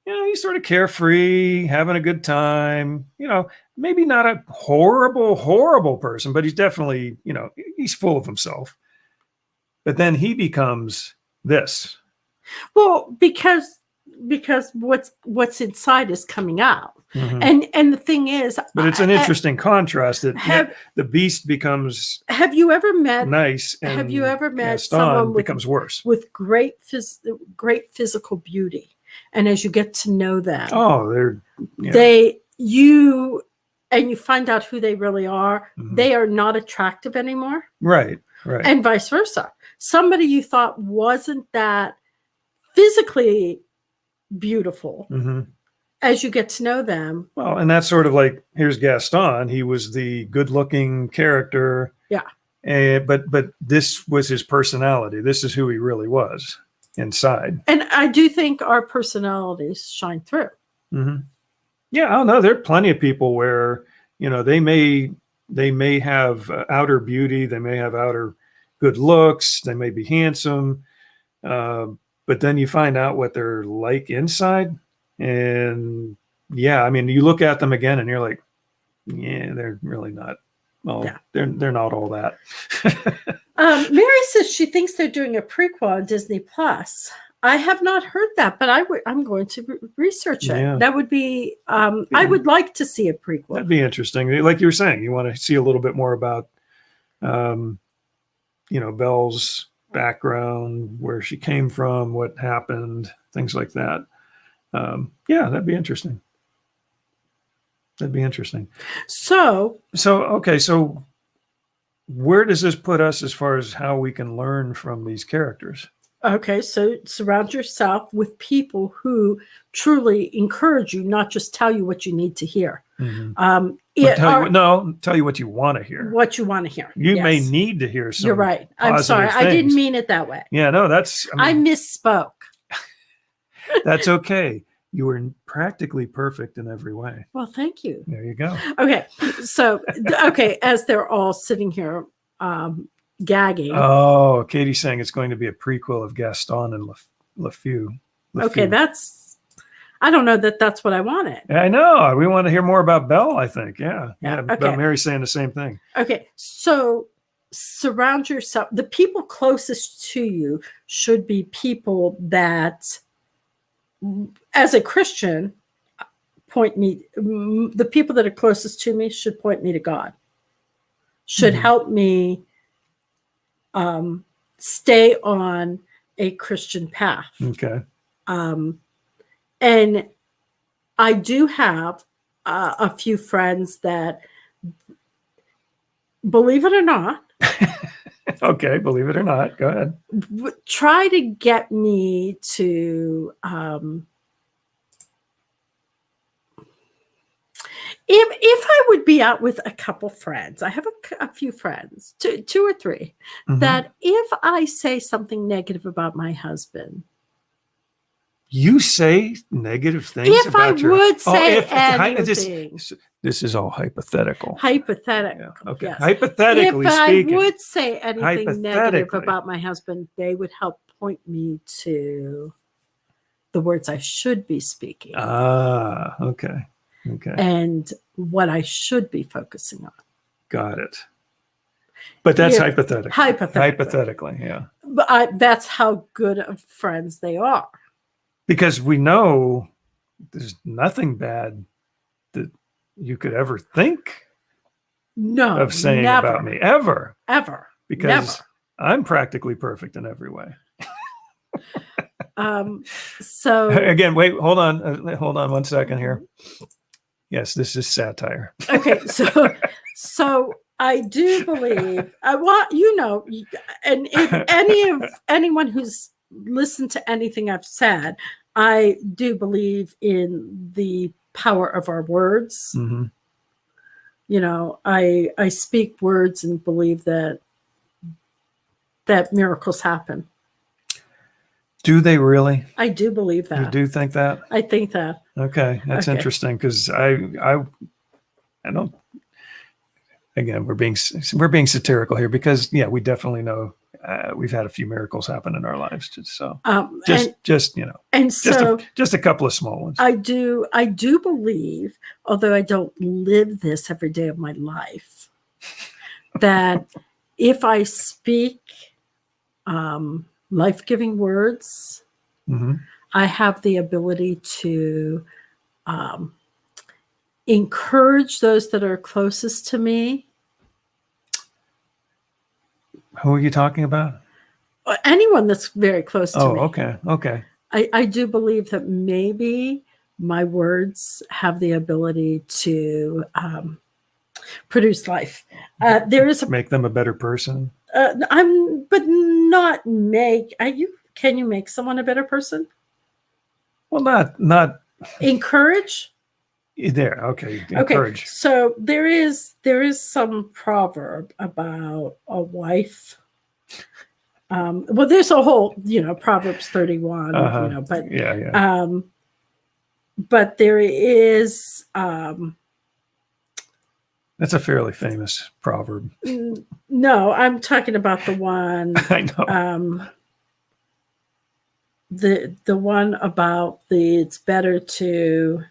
you know, he's sort of carefree, having a good time, you know, maybe not a horrible person, but he's definitely, you know, he's full of himself. But then he becomes this. Well, because what's inside is coming out. Mm-hmm. And the thing is, but it's an interesting contrast that the Beast becomes. Have you ever met nice? And have you ever met Gaston someone becomes worse with great physical beauty? And as you get to know them, you find out who they really are. Mm-hmm. They are not attractive anymore. Right. And vice versa. Somebody you thought wasn't that physically beautiful. Mm-hmm. As you get to know them. Well, and that's sort of like, here's Gaston. He was the good-looking character. Yeah. But this was his personality. This is who he really was inside. And I do think our personalities shine through. Mm-hmm. Yeah, I don't know. There are plenty of people where, you know, they may have outer beauty. They may have outer good looks. They may be handsome. But then you find out what they're like inside. And yeah, I mean, you look at them again and you're like, yeah, they're really not. Well, yeah. They're not all that. Mary says she thinks they're doing a prequel on Disney Plus. I have not heard that, but I'm going to research it. Yeah. That would be, I would like to see a prequel. That'd be interesting. Like you were saying, you want to see a little bit more about, you know, Belle's background, where she came from, what happened, things like that. Yeah, that'd be interesting. So okay. So where does this put us as far as how we can learn from these characters? Okay. So surround yourself with people who truly encourage you, not just tell you what you need to hear. Mm-hmm. Tell you what you want to hear. What you want to hear. You may need to hear some. You're right. I'm sorry. Things. I didn't mean it that way. Yeah, no, I misspoke. That's okay. You were practically perfect in every way. Well, thank you. There you go. Okay. So, as they're all sitting here gagging. Oh, Katie's saying it's going to be a prequel of Gaston and LeFou. Okay, I don't know that's what I wanted. I know. We want to hear more about Belle, I think. Yeah. Okay. But Mary's saying the same thing. Okay. So surround yourself, the people closest to you should be people that, as a Christian, the people that are closest to me should point me to God, should help me stay on a Christian path. Okay. And I do have a few friends that, believe it or not, Okay, believe it or not, go ahead. Try to get me to if I would be out with a couple friends, I have a few friends, two or three, that if I say something negative about my husband, you say negative things if about I would say anything. This is all hypothetical. Hypothetical. Yeah, okay. Yes. Hypothetically if speaking. I would say anything negative about my husband, they would help point me to the words I should be speaking. Ah, okay. Okay. And what I should be focusing on. Got it. But that's hypothetical. Hypothetically, yeah. But that's how good of friends they are. Because we know there's nothing bad that you could ever think of saying about me. Ever. Because I'm practically perfect in every way. So again, wait, hold on 1 second here. Yes, this is satire. Okay, so I do believe and if anyone who's listened to anything I've said, I do believe in the power of our words. I speak words and believe that miracles happen. Do they really? I do believe that. You do think that? I think that. Okay, that's interesting because I don't. Again, we're being satirical here because we definitely know we've had a few miracles happen in our lives. Just a couple of small ones. I do believe, although I don't live this every day of my life, that if I speak life-giving words, I have the ability to encourage those that are closest to me. Who are you talking about? Anyone that's very close to me. Oh, okay. I do believe that maybe my words have the ability to produce life. Make them a better person. But not make. Can you make someone a better person? Well, not encourage. There, okay. Encourage. Okay, so there is some proverb about a wife. Well, there's a whole, Proverbs 31. But yeah. But there is. That's a fairly famous proverb. No, I'm talking about the one. I know. The one about it's better to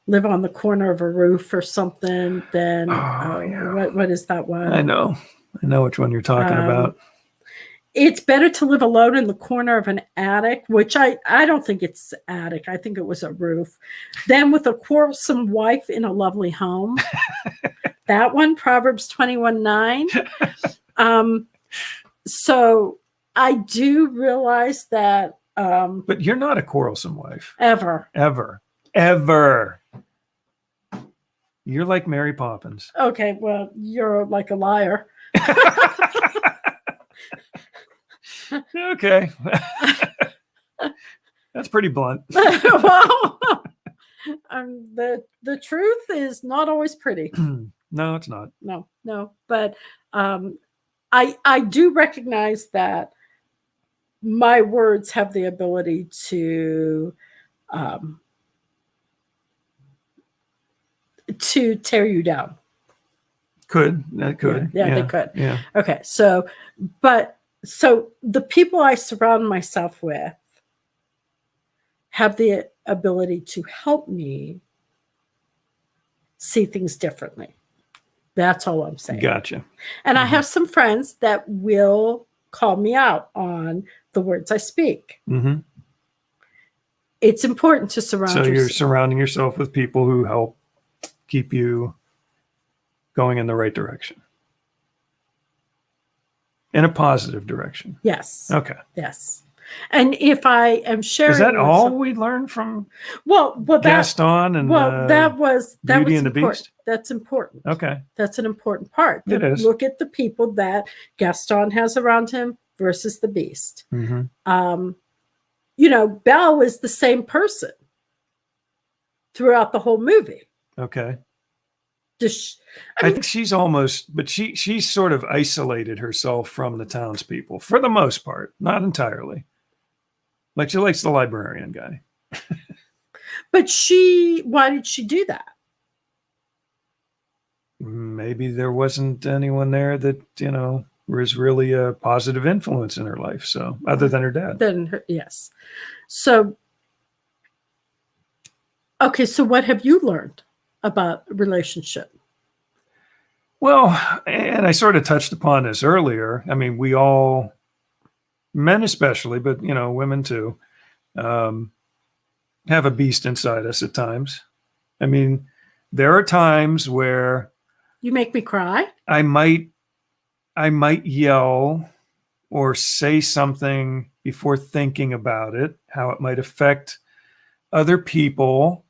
live on the corner of a roof or something than what is that one? I know which one you're talking about. It's better to live alone in the corner of an attic, which I don't think it's attic. I think it was a roof, than with a quarrelsome wife in a lovely home. That one, Proverbs 21:9. So I do realize that. But you're not a quarrelsome wife. Ever. You're like Mary Poppins. Okay, well, you're like a liar. Okay. That's pretty blunt. Well, the truth is not always pretty. No, it's not. No. But I do recognize that my words have the ability to tear you down. That could. Yeah, they could. Yeah. Okay. So the people I surround myself with have the ability to help me see things differently That's all I'm saying. Gotcha. And I have some friends that will call me out on the words I speak. Mm-hmm. It's important to surround So you're yourself. surrounding yourself with people who help keep you going in the right direction. In a positive direction. Yes. Okay. Yes. And if I am sharing, is that all we learned from that Gaston and that was Beauty and the important. Beast? That's important. Okay. That's an important part. It is. Look at the people that Gaston has around him versus the Beast. Mm-hmm. Belle is the same person throughout the whole movie. Okay. I think she's almost, but she's sort of isolated herself from the townspeople for the most part, not entirely. Like she likes the librarian guy. But why did she do that? Maybe there wasn't anyone there that, was really a positive influence in her life. So other than her dad. Yes. So, okay. So what have you learned about relationship? Well, and I sort of touched upon this earlier. I mean, we all, men especially, but, women too, have a beast inside us at times. I mean, there are times where you make me cry. I might yell or say something before thinking about it, how it might affect other people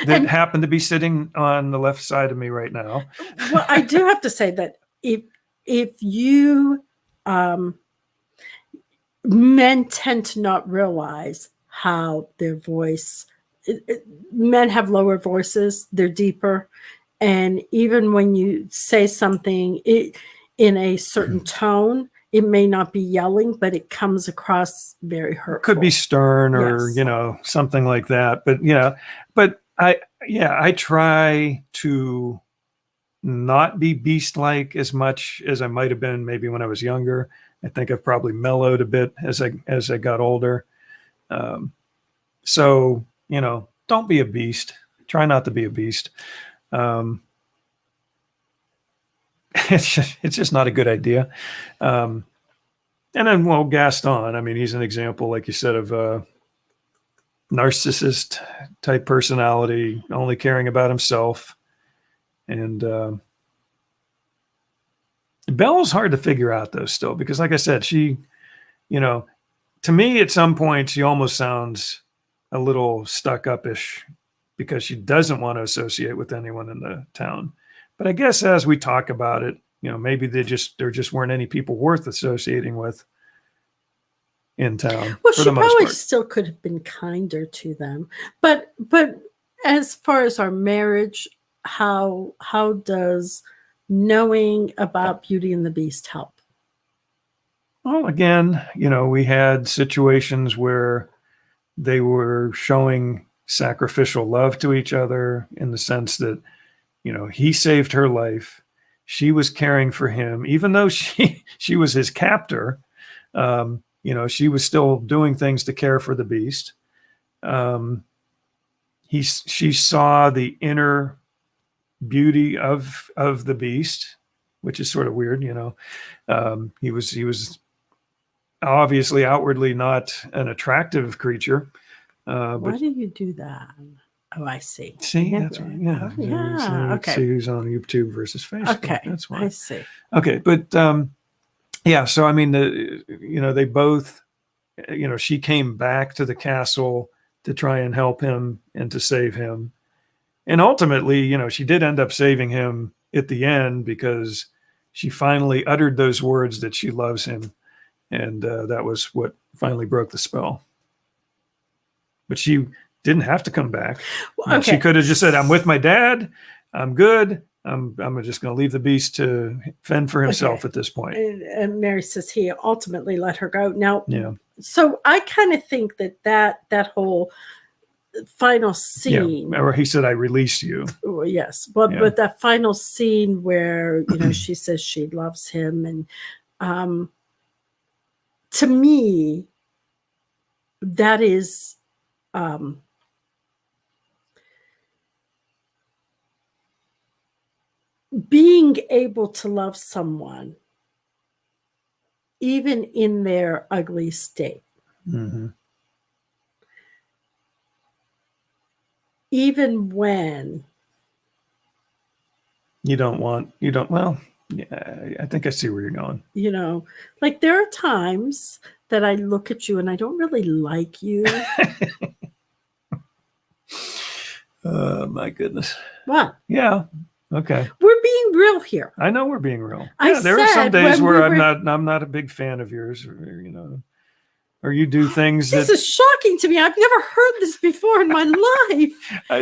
that happen to be sitting on the left side of me right now. Well, I do have to say that if you men tend to not realize how their voice, men have lower voices, they're deeper. And even when you say something in a certain tone, it may not be yelling, but it comes across very hurtful. Could be stern or, something like that. But I try to not be beast-like as much as I might have been maybe when I was younger. I think I've probably mellowed a bit as I got older. So, don't be a beast. Try not to be a beast. It's just not a good idea. And then, well, Gaston, I mean, he's an example, like you said, of a narcissist type personality, only caring about himself. And Belle's hard to figure out, though, still, because like I said, she, to me, at some point, she almost sounds a little stuck up-ish because she doesn't want to associate with anyone in the town. But I guess as we talk about it, maybe there just weren't any people worth associating with in town. Well, she probably still could have been kinder to them. But as far as our marriage, how does knowing about Beauty and the Beast help? Well, again, we had situations where they were showing sacrificial love to each other in the sense that, he saved her life. She was caring for him, even though she was his captor. She was still doing things to care for the Beast. She saw the inner beauty of the Beast, which is sort of weird. He was obviously outwardly not an attractive creature. Why do you do that? Oh, I see. See, that's right. Yeah. Oh, yeah. Okay. See who's on YouTube versus Facebook. Okay. That's why. I see. Okay. But so I mean, they both, she came back to the castle to try and help him and to save him. And ultimately, she did end up saving him at the end because she finally uttered those words that she loves him. And that was what finally broke the spell. But she didn't have to come back. Okay. She could have just said, "I'm with my dad. I'm good. I'm just going to leave the Beast to fend for himself at this point." And Mary says he ultimately let her go. Now, yeah. So I kind of think that whole final scene. Yeah. Or he said, "I release you." Yes. But that final scene where, she says she loves him. And to me, that is being able to love someone even in their ugly state, Mm-hmm. even when well, yeah, I think I see where you're going. like there are times that I look at you and I don't really like you. My goodness. What? Yeah. Okay. We're being real here. I know we're being real. I Yeah, there are some said days when where we I'm not a big fan of yours, or you do things This that is shocking to me. I've never heard this before in my life.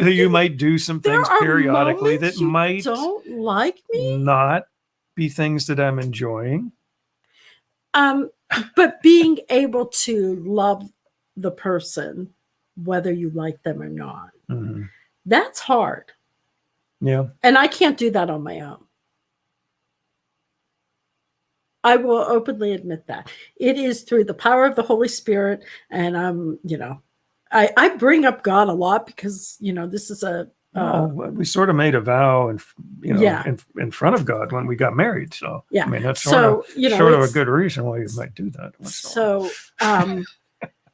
you might do some There things are periodically moments that you might don't like me. not be things that I'm enjoying. But being able to love the person, whether you like them or not, Mm-hmm. that's hard. Yeah. And I can't do that on my own. I will openly admit that. It is through the power of the Holy Spirit. And I bring up God a lot because, this is We sort of made a vow and Yeah. in front of God when we got married. So Yeah. I mean that's So, sort of a good reason why you might do that. So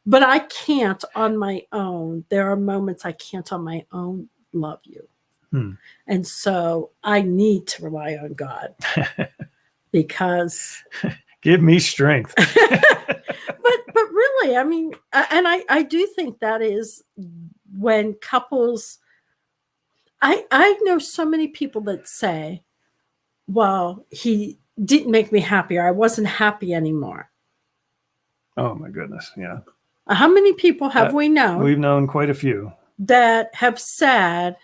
but I can't on my own. There are moments I can't on my own love you. And so I need to rely on God because give me strength. but really, I mean, and I do think that is when couples, I know so many people that say, well, he didn't make me happy, or I wasn't happy anymore. Oh my goodness. Yeah. How many people have we known? We've known quite a few that have said,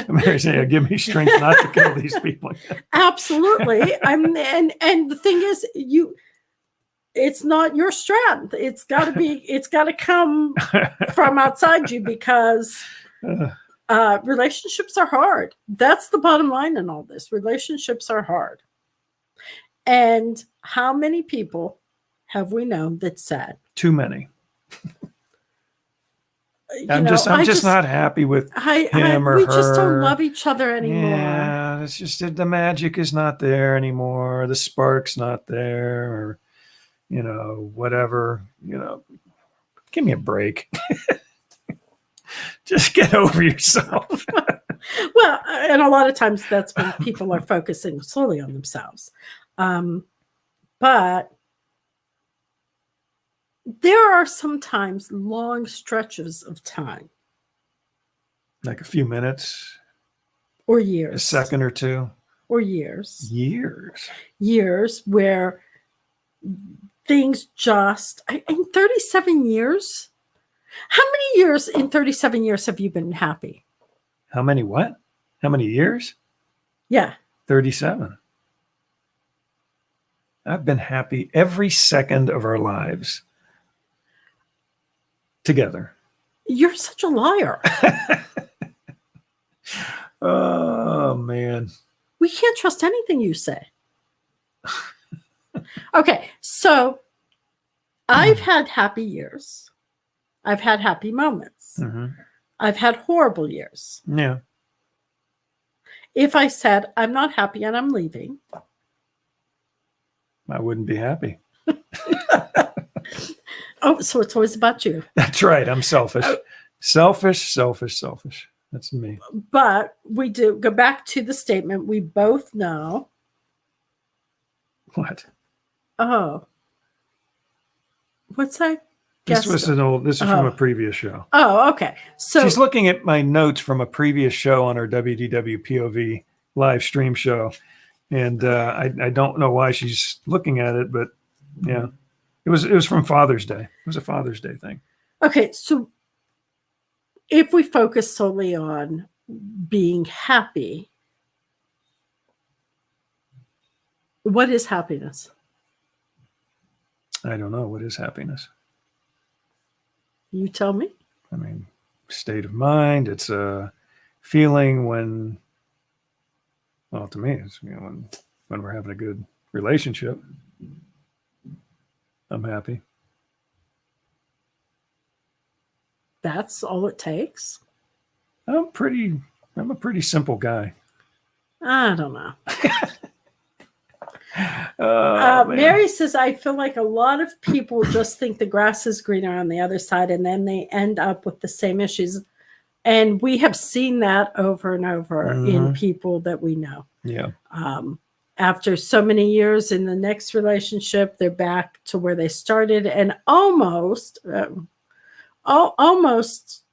Mary say, give me strength not to kill these people. Absolutely. And the thing is, it's not your strength. It's got to come from outside you, because relationships are hard. That's the bottom line in all this. Relationships are hard. And how many people have we known that said? Too many. I'm just not happy with him or her. We just don't love each other anymore. Yeah, it's just the magic is not there anymore. The spark's not there, or whatever. Give me a break. Just get over yourself. Well, and a lot of times that's when people are focusing solely on themselves. But there are sometimes long stretches of time. Like a few minutes. Or years. A second or two. Or years. Years where things just, in 37 years, how many years in 37 years have you been happy? How many what? How many years? Yeah. 37. I've been happy every second of our lives together. You're such a liar. Oh, man. We can't trust anything you say. Okay, so I've had happy years. I've had happy moments. Mm-hmm. I've had horrible years. Yeah. If I said, I'm not happy and I'm leaving, I wouldn't be happy. Oh, so it's always about you. That's right. I'm selfish. Selfish. That's me. But we do go back to the statement. We both know. What? Oh. What's that? This is from a previous show. Oh, okay. So she's looking at my notes from a previous show on our WDWpov live stream show. And I don't know why she's looking at it, but yeah, it was from Father's Day. It was a Father's Day thing. Okay, so if we focus solely on being happy, what is happiness? I don't know. What is happiness? You tell me. I mean, state of mind. It's a feeling when. Well, to me, it's when we're having a good relationship, I'm happy. That's all it takes. I'm a pretty simple guy. I don't know. Oh, man. Mary says, I feel like a lot of people just think the grass is greener on the other side, and then they end up with the same issues. And we have seen that over and over in people that we know. Yeah. After so many years in the next relationship, they're back to where they started, and almost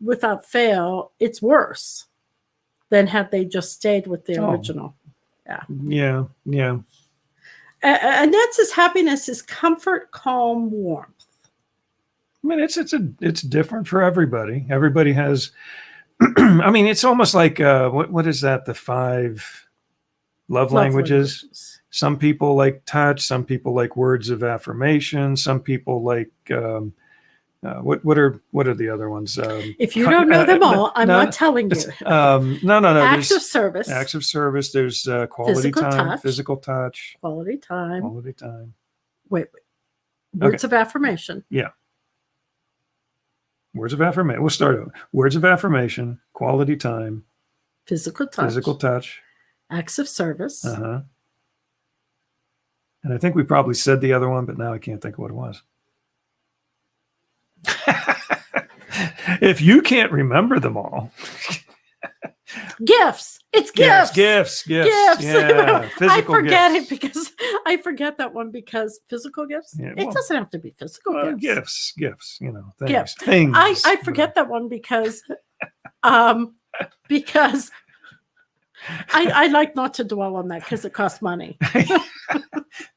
without fail, it's worse than had they just stayed with the original. Yeah. Annette says happiness is comfort, calm, warmth. I mean, it's different for everybody. Everybody has. I mean, it's almost like what is that? The 5 love languages. Some people like touch. Some people like words of affirmation. Some people like what are the other ones? If you don't know them all, I'm not telling you. No. Acts of service. Acts of service. There's quality time, physical touch, quality time. Wait. Words of affirmation. Yeah. Words of affirmation. We'll start over. Words of affirmation, quality time, physical touch, acts of service. And I think we probably said the other one, but now I can't think of what it was. If you can't remember them all. Gifts. It's gifts. Gifts. Yeah, I forget it because I forget that one because physical gifts. Yeah, it doesn't have to be physical gifts. Gifts. You know, things. Gifts. Things. I forget that one because I like not to dwell on that because it costs money.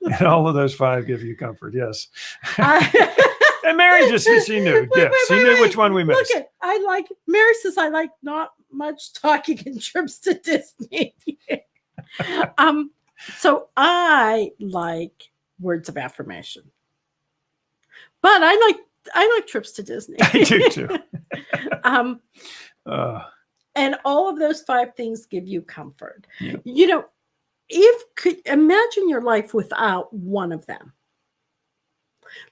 And all of those 5 give you comfort. Yes. And Mary she knew gifts. She knew which one we missed. Look at Mary says I like not much talking and trips to Disney. So I like words of affirmation. But I like trips to Disney. I do too. And all of those 5 things give you comfort. Yeah. You know, imagine your life without one of them.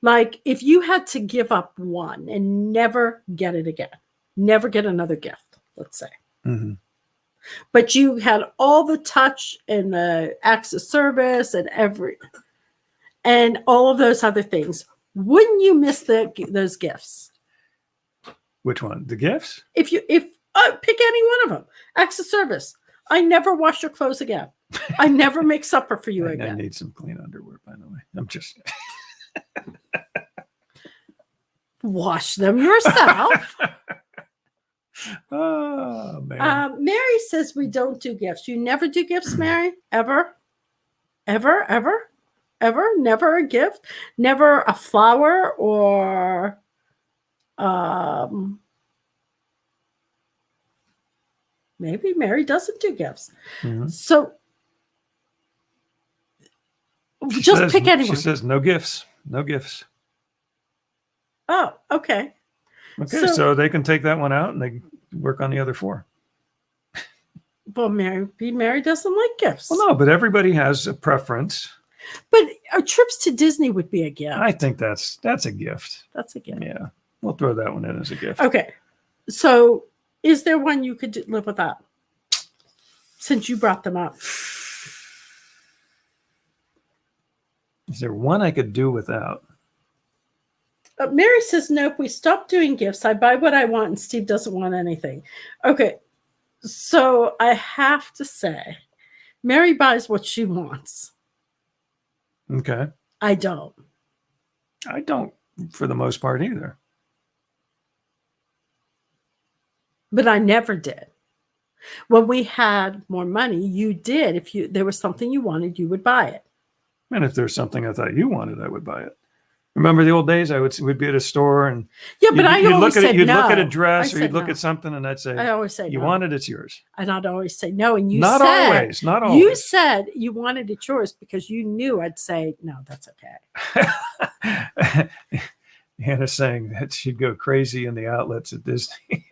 Like if you had to give up one and never get it again, never get another gift, let's say. But you had all the touch and the acts of service and all of those other things. Wouldn't you miss those gifts? Which one? The gifts? If pick any one of them. Acts of service. I never wash your clothes again. I never make supper for you again. I need some clean underwear, by the way. I'm just wash them yourself. Oh, man. Mary says we don't do gifts. You never do gifts, Mary? Ever? Never a gift? Never a flower or maybe Mary doesn't do gifts. So pick anyone. She says no gifts. No gifts. Oh, okay. Okay, so they can take that one out and they work on the other 4. Well, Mary doesn't like gifts. Well, no, but everybody has a preference. But trips to Disney would be a gift. I think that's a gift. That's a gift. Yeah, we'll throw that one in as a gift. Okay, so is there one you could live without? Since you brought them up. Is there one I could do without? Mary says, nope, we stopped doing gifts. I buy what I want and Steve doesn't want anything. Okay, so I have to say, Mary buys what she wants. Okay. I don't for the most part either. But I never did. When we had more money, you did. If there was something you wanted, you would buy it. And if there's something I thought you wanted, I would buy it. Remember the old days? We'd be at a store and I always said no. You'd look at a dress or you'd look at something and I'd say, I always say you no. want it, it's yours. And I'd always say no. And you not always. You said you wanted it yours because you knew I'd say no. That's okay. Hannah's saying that she'd go crazy in the outlets at Disney.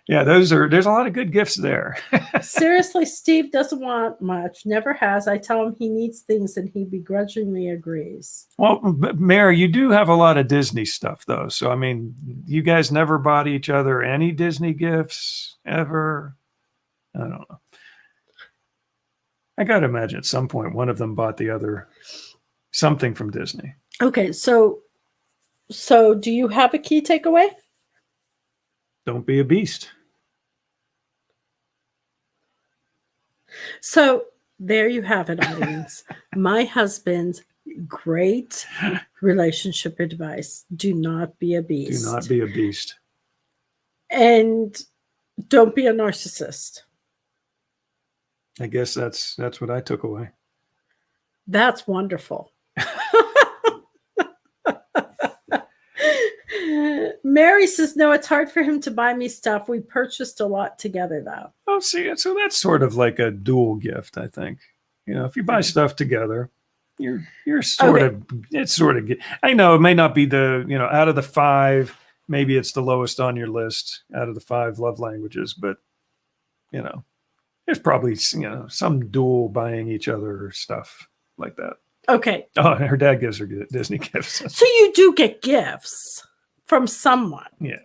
Yeah, there's a lot of good gifts there. Seriously, Steve doesn't want much, never has. I tell him he needs things and he begrudgingly agrees. Well, Mary, you do have a lot of Disney stuff though. So, I mean, you guys never bought each other any Disney gifts ever? I don't know. I got to imagine at some point one of them bought the other something from Disney. Okay, so do you have a key takeaway? Don't be a beast. So there you have it, audience. My husband's great relationship advice. Do not be a beast. Do not be a beast. And don't be a narcissist. I guess that's what I took away. That's wonderful. Mary says, no, it's hard for him to buy me stuff. We purchased a lot together, though. Oh, see, so that's sort of like a dual gift, I think. You know, if you buy stuff together, you're sort of, it's sort of, I know it may not be the, you know, out of the 5, maybe it's the lowest on your list out of the 5 love languages, but, you know, there's probably, you know, some dual buying each other stuff like that. Okay. Oh, her dad gives her Disney gifts. So you do get gifts from someone. Yeah.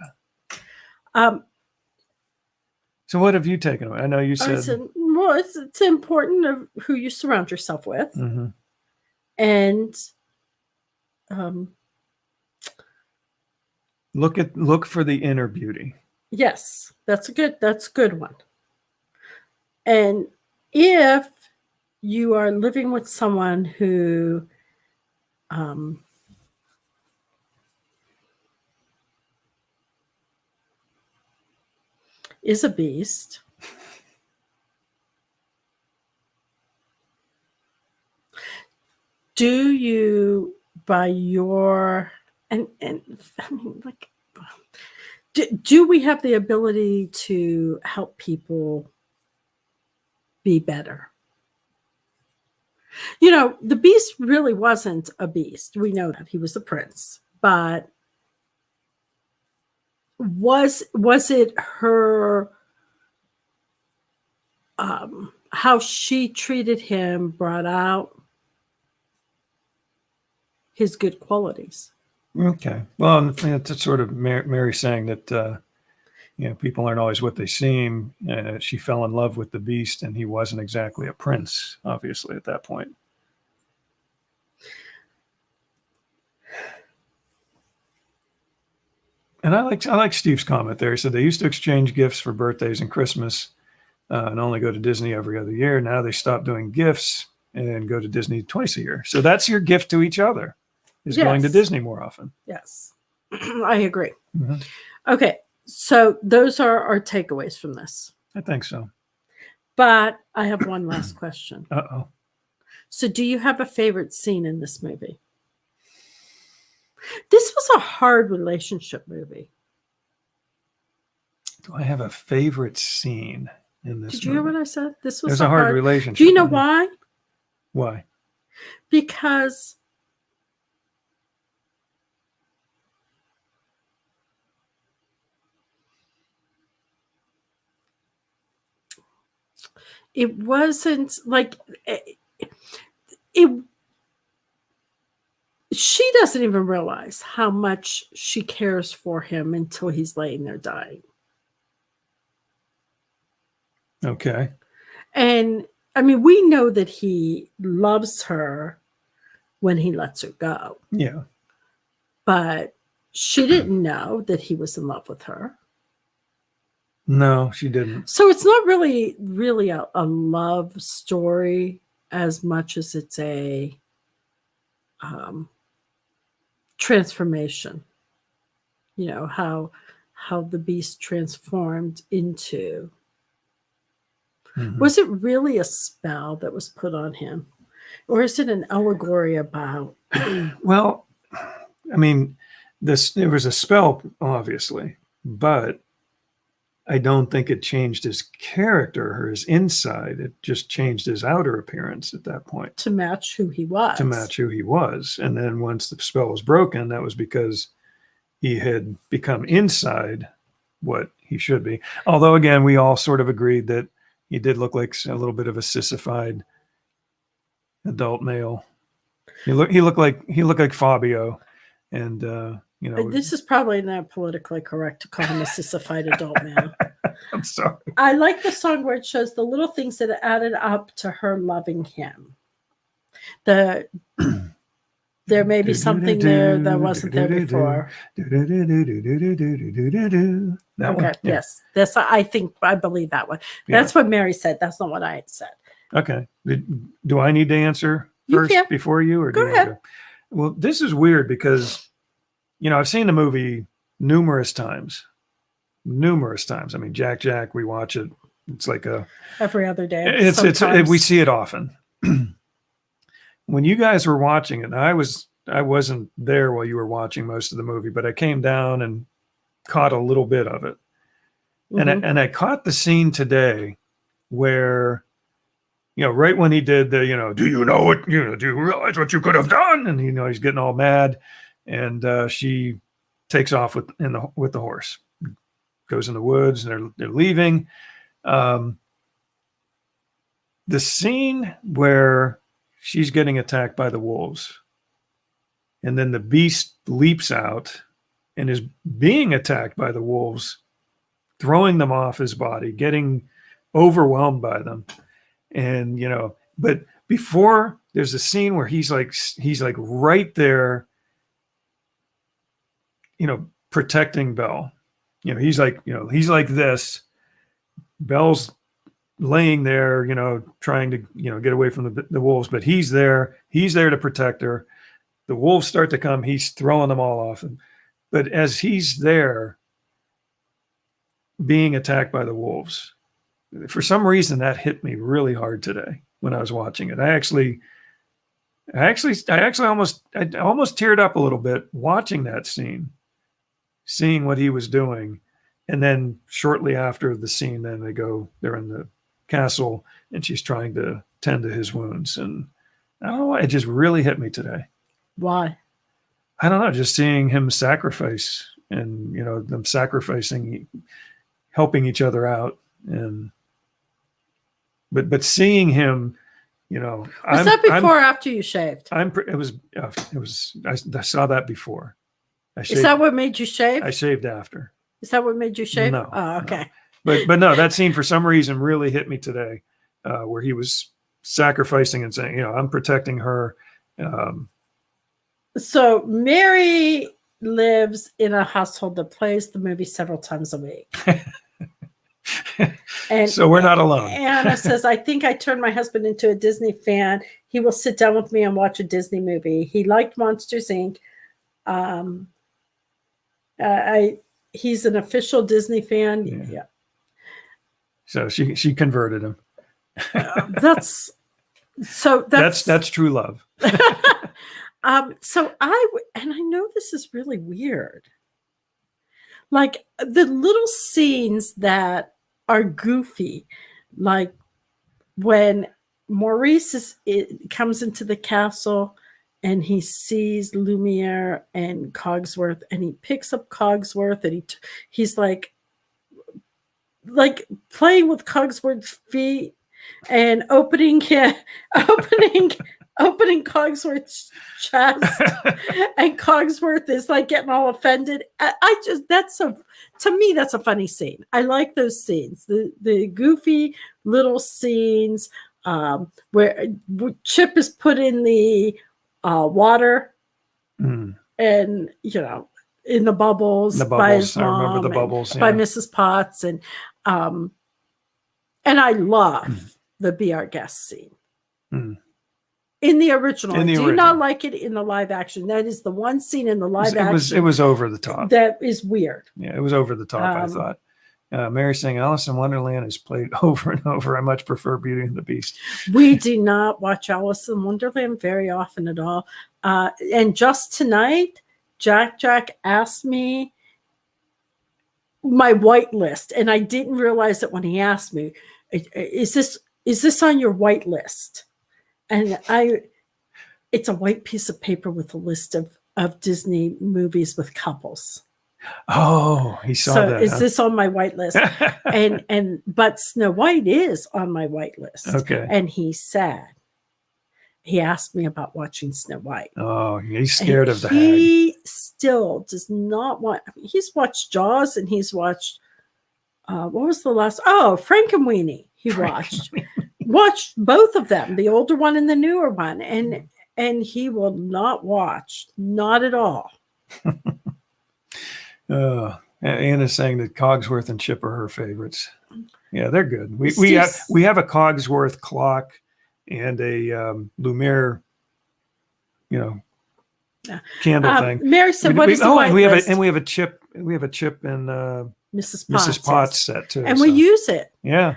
So what have you taken away? I know you said. Well, it's important of who you surround yourself with. Mm-hmm. And look for the inner beauty. Yes, that's a good one. And if you are living with someone who is a beast, do you, by your and I mean, like, do we have the ability to help people be better? You know, the beast really wasn't a beast. We know that he was the prince, but was it her how she treated him brought out his good qualities? Okay. Well, it's sort of Mary saying that you know, people aren't always what they seem. She fell in love with the beast, and he wasn't exactly a prince, obviously, at that point. And I like Steve's comment there. He said they used to exchange gifts for birthdays and Christmas, and only go to Disney every other year. Now they stopped doing gifts and go to Disney twice a year. So that's your gift to each other, is going to Disney more often. Yes, I agree. Mm-hmm. Okay, so those are our takeaways from this. I think so. But I have one last question. Uh-oh. So do you have a favorite scene in this movie? This was a hard relationship movie. Do I have a favorite scene in this Did you hear movie? what I said? This was There's a hard relationship. Do you know why? Why? Because it wasn't like it. She doesn't even realize how much she cares for him until he's laying there dying. Okay. And I mean, we know that he loves her when he lets her go. Yeah. But she didn't know that he was in love with her. No, she didn't. So it's not really a love story as much as it's a transformation. You know, how the beast transformed into. Mm-hmm. Was it really a spell that was put on him? Or is it an allegory about? Well, I mean, there was a spell, obviously, but I don't think it changed his character or his inside. It just changed his outer appearance at that point. To match who he was. To match who he was. And then once the spell was broken, that was because he had become inside what he should be. Although, again, we all sort of agreed that he did look like a little bit of a sissified adult male. He looked like Fabio, and You know, This is probably not politically correct to call him a sissified adult man. I'm sorry. I like the song where it shows the little things that added up to her loving him. There may be something there that wasn't there before. That Okay, one? Yeah. yes. I believe that one. Yeah. That's what Mary said. That's not what I had said. Okay. Do I need to answer You first can. before you, or Go do you ahead. want to? Well, this is weird because, you know, I've seen the movie numerous times. I mean, Jack, we watch it. It's like Every other day. We see it often. When you guys were watching it, I wasn't there while you were watching most of the movie, but I came down and caught a little bit of it. Mhm. And I caught the scene today where, you know, right when he did the, you know, do you realize what you could have done? And, you know, he's getting all mad, and she takes off with the horse, goes in the woods, and they're leaving. The scene where she's getting attacked by the wolves, and then the beast leaps out and is being attacked by the wolves, throwing them off his body, getting overwhelmed by them. And, you know, but before, there's a scene where he's like right there, you know, protecting Belle. You know, he's like this. Belle's laying there, you know, trying to, you know, get away from the wolves, but he's there to protect her. The wolves start to come, he's throwing them all off. But as he's there being attacked by the wolves, for some reason that hit me really hard today when I was watching it. I actually almost teared up a little bit watching that scene, seeing what he was doing. And then shortly after the scene, then they're in the castle, and she's trying to tend to his wounds. And I don't know why, it just really hit me today. Why? I don't know, just seeing him sacrifice, and, you know, them sacrificing, helping each other out. And but seeing him, you know, Was that before or after you shaved? I saw that before. Is that what made you shave? I shaved after. Is that what made you shave? No. Oh, okay. No. But no, that scene for some reason really hit me today, where he was sacrificing and saying, you know, I'm protecting her. So Mary lives in a household that plays the movie several times a week. And so we're not alone. Anna says, I think I turned my husband into a Disney fan. He will sit down with me and watch a Disney movie. He liked Monsters, Inc. He's an official Disney fan. Yeah. So she converted him. That's true love. So I know this is really weird. Like the little scenes that are goofy, like when Maurice comes into the castle and he sees Lumiere and Cogsworth, and he picks up Cogsworth, and he's like playing with Cogsworth's feet and opening Cogsworth's chest, and Cogsworth is like getting all offended. To me, that's a funny scene. I like those scenes, the goofy little scenes where Chip is put in the water, and, you know, in the bubbles by his mom. I remember the bubbles, by Mrs. Potts, and I love the Be Our Guest scene. In the original. I do not like it in the live action. That is the one scene in the live action. It was over the top. That is weird. Yeah, it was over the top, I thought. Mary saying Alice in Wonderland is played over and over. I much prefer Beauty and the Beast. We do not watch Alice in Wonderland very often at all. And just tonight, Jack asked me my white list, and I didn't realize it when he asked me, is this on your white list? And it's a white piece of paper with a list of Disney movies with couples. Oh, he saw that. Is this on my white list? But Snow White is on my white list. Okay. And he's sad. he asked me about watching Snow White. Oh, he's scared of the hag. He still does not want. He's watched Jaws and he's watched. What was the last? Oh, Frankenweenie. He watched both of them, the older one and the newer one, and he will not watch, not at all. Anna's saying that Cogsworth and Chip are her favorites. Yeah, they're good. We have a Cogsworth clock and a Lumiere, candle thing. Mary said, "What is the white list?" We have a chip. We have a chip in Mrs. Potts set too, and we use it. Yeah.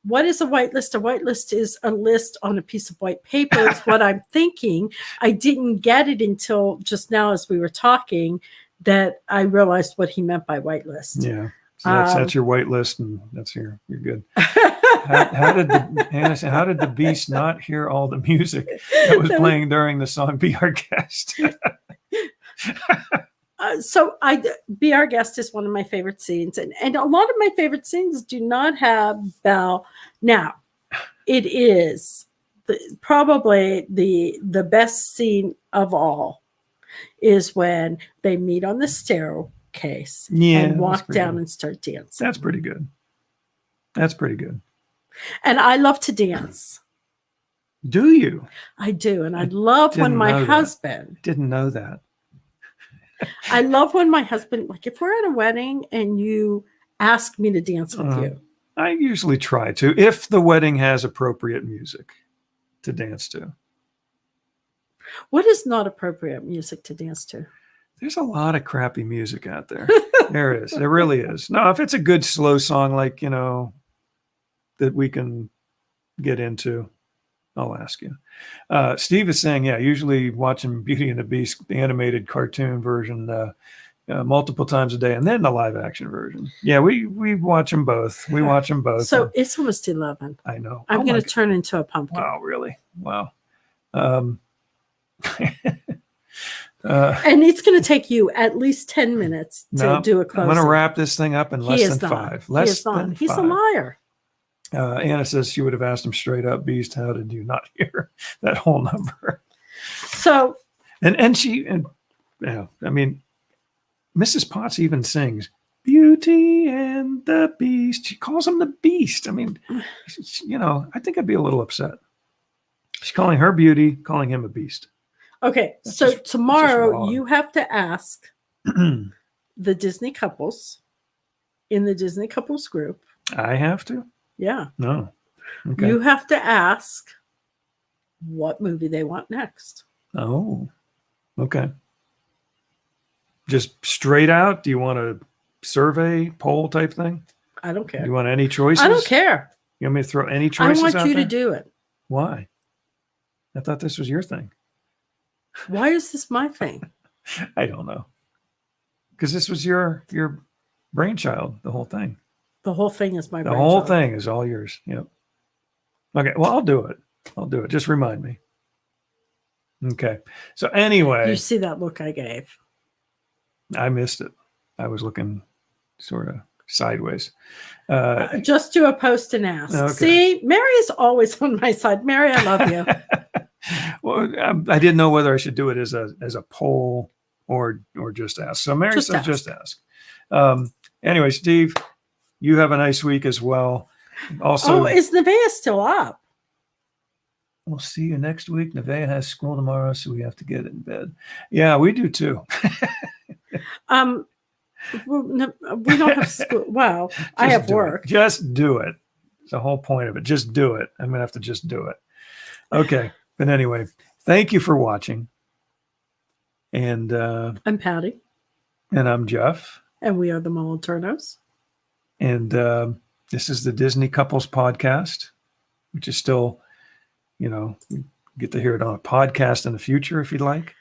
What is a white list? A white list is a list on a piece of white paper. Is what I'm thinking. I didn't get it until just now as we were talking that I realized what he meant by white list. Yeah. So that's your white list, and you're good. How did the beast not hear all the music that was playing during the song "Be Our Guest"? Be Our Guest is one of my favorite scenes, and a lot of my favorite scenes do not have Belle. Now, it is probably the best scene of all is when they meet on the staircase and walk down and start dancing. That's pretty good. That's pretty good. And I love to dance. Do you? I do. And I love when my husband... Didn't know that. I love when my husband, like if we're at a wedding and you ask me to dance with you. I usually try to, if the wedding has appropriate music to dance to. What is not appropriate music to dance to? There's a lot of crappy music out there. There is. There really is. No, if it's a good slow song like, that we can get into, I'll ask you. Steve is saying, usually watching Beauty and the Beast, the animated cartoon version, multiple times a day, and then the live action version. Yeah, we watch them both. We watch them both. So it's almost 11. I know. I'm going to turn into a pumpkin. Wow, really? Wow. And it's going to take you at least 10 minutes to do a close. I'm going to wrap this thing up in less than 5. Less than 5. He's a liar. Anna says she would have asked him straight up, Beast, how did you not hear that whole number? So, Mrs. Potts even sings Beauty and the Beast. She calls him the Beast. I mean, I think I'd be a little upset. She's calling her Beauty, calling him a beast. Okay, tomorrow you have to ask the Disney couples in the Disney couples group. I have to? Yeah. No. Okay. You have to ask what movie they want next. Oh, okay. Just straight out? Do you want a survey, poll type thing? I don't care. Do you want any choices? I don't care. You want me to throw any choices out there? I want you to do it. Why? I thought this was your thing. Why is this my thing? I don't know. Because this was your brainchild, the whole thing. The whole thing is my brainchild. The whole thing is all yours. Yep. Okay. Well, I'll do it. Just remind me. Okay. So anyway. You see that look I gave? I missed it. I was looking sort of sideways. Just do a post and ask. Okay. See, Mary is always on my side. Mary, I love you. Well, I didn't know whether I should do it as a poll or just ask. So Mary says just ask. Anyway, Steve, you have a nice week as well. Also, is Nevaeh still up? We'll see you next week. Nevaeh has school tomorrow, so we have to get in bed. Yeah, we do too. We don't have school. Well, I have work. Just do it. It's the whole point of it. Just do it. I'm going to have to just do it. Okay. But anyway, thank you for watching. And I'm Patty. And I'm Jeff. And we are the Moliternos. And this is the Disney Couples Podcast, which is still, you get to hear it on a podcast in the future if you'd like.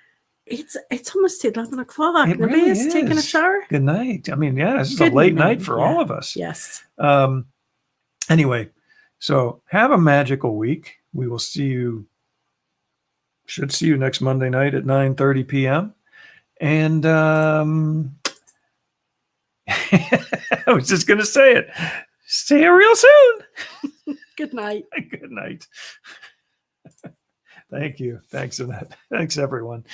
It's almost 11 o'clock. It really is. Taking a shower. Good night. I mean, this is a late night for all of us. Yes. Anyway, so have a magical week. We will should see you next Monday night at 9:30 p.m. And I was just going to say it. See you real soon. Good night. Good night. Thank you. Thanks, Annette. Thanks, everyone.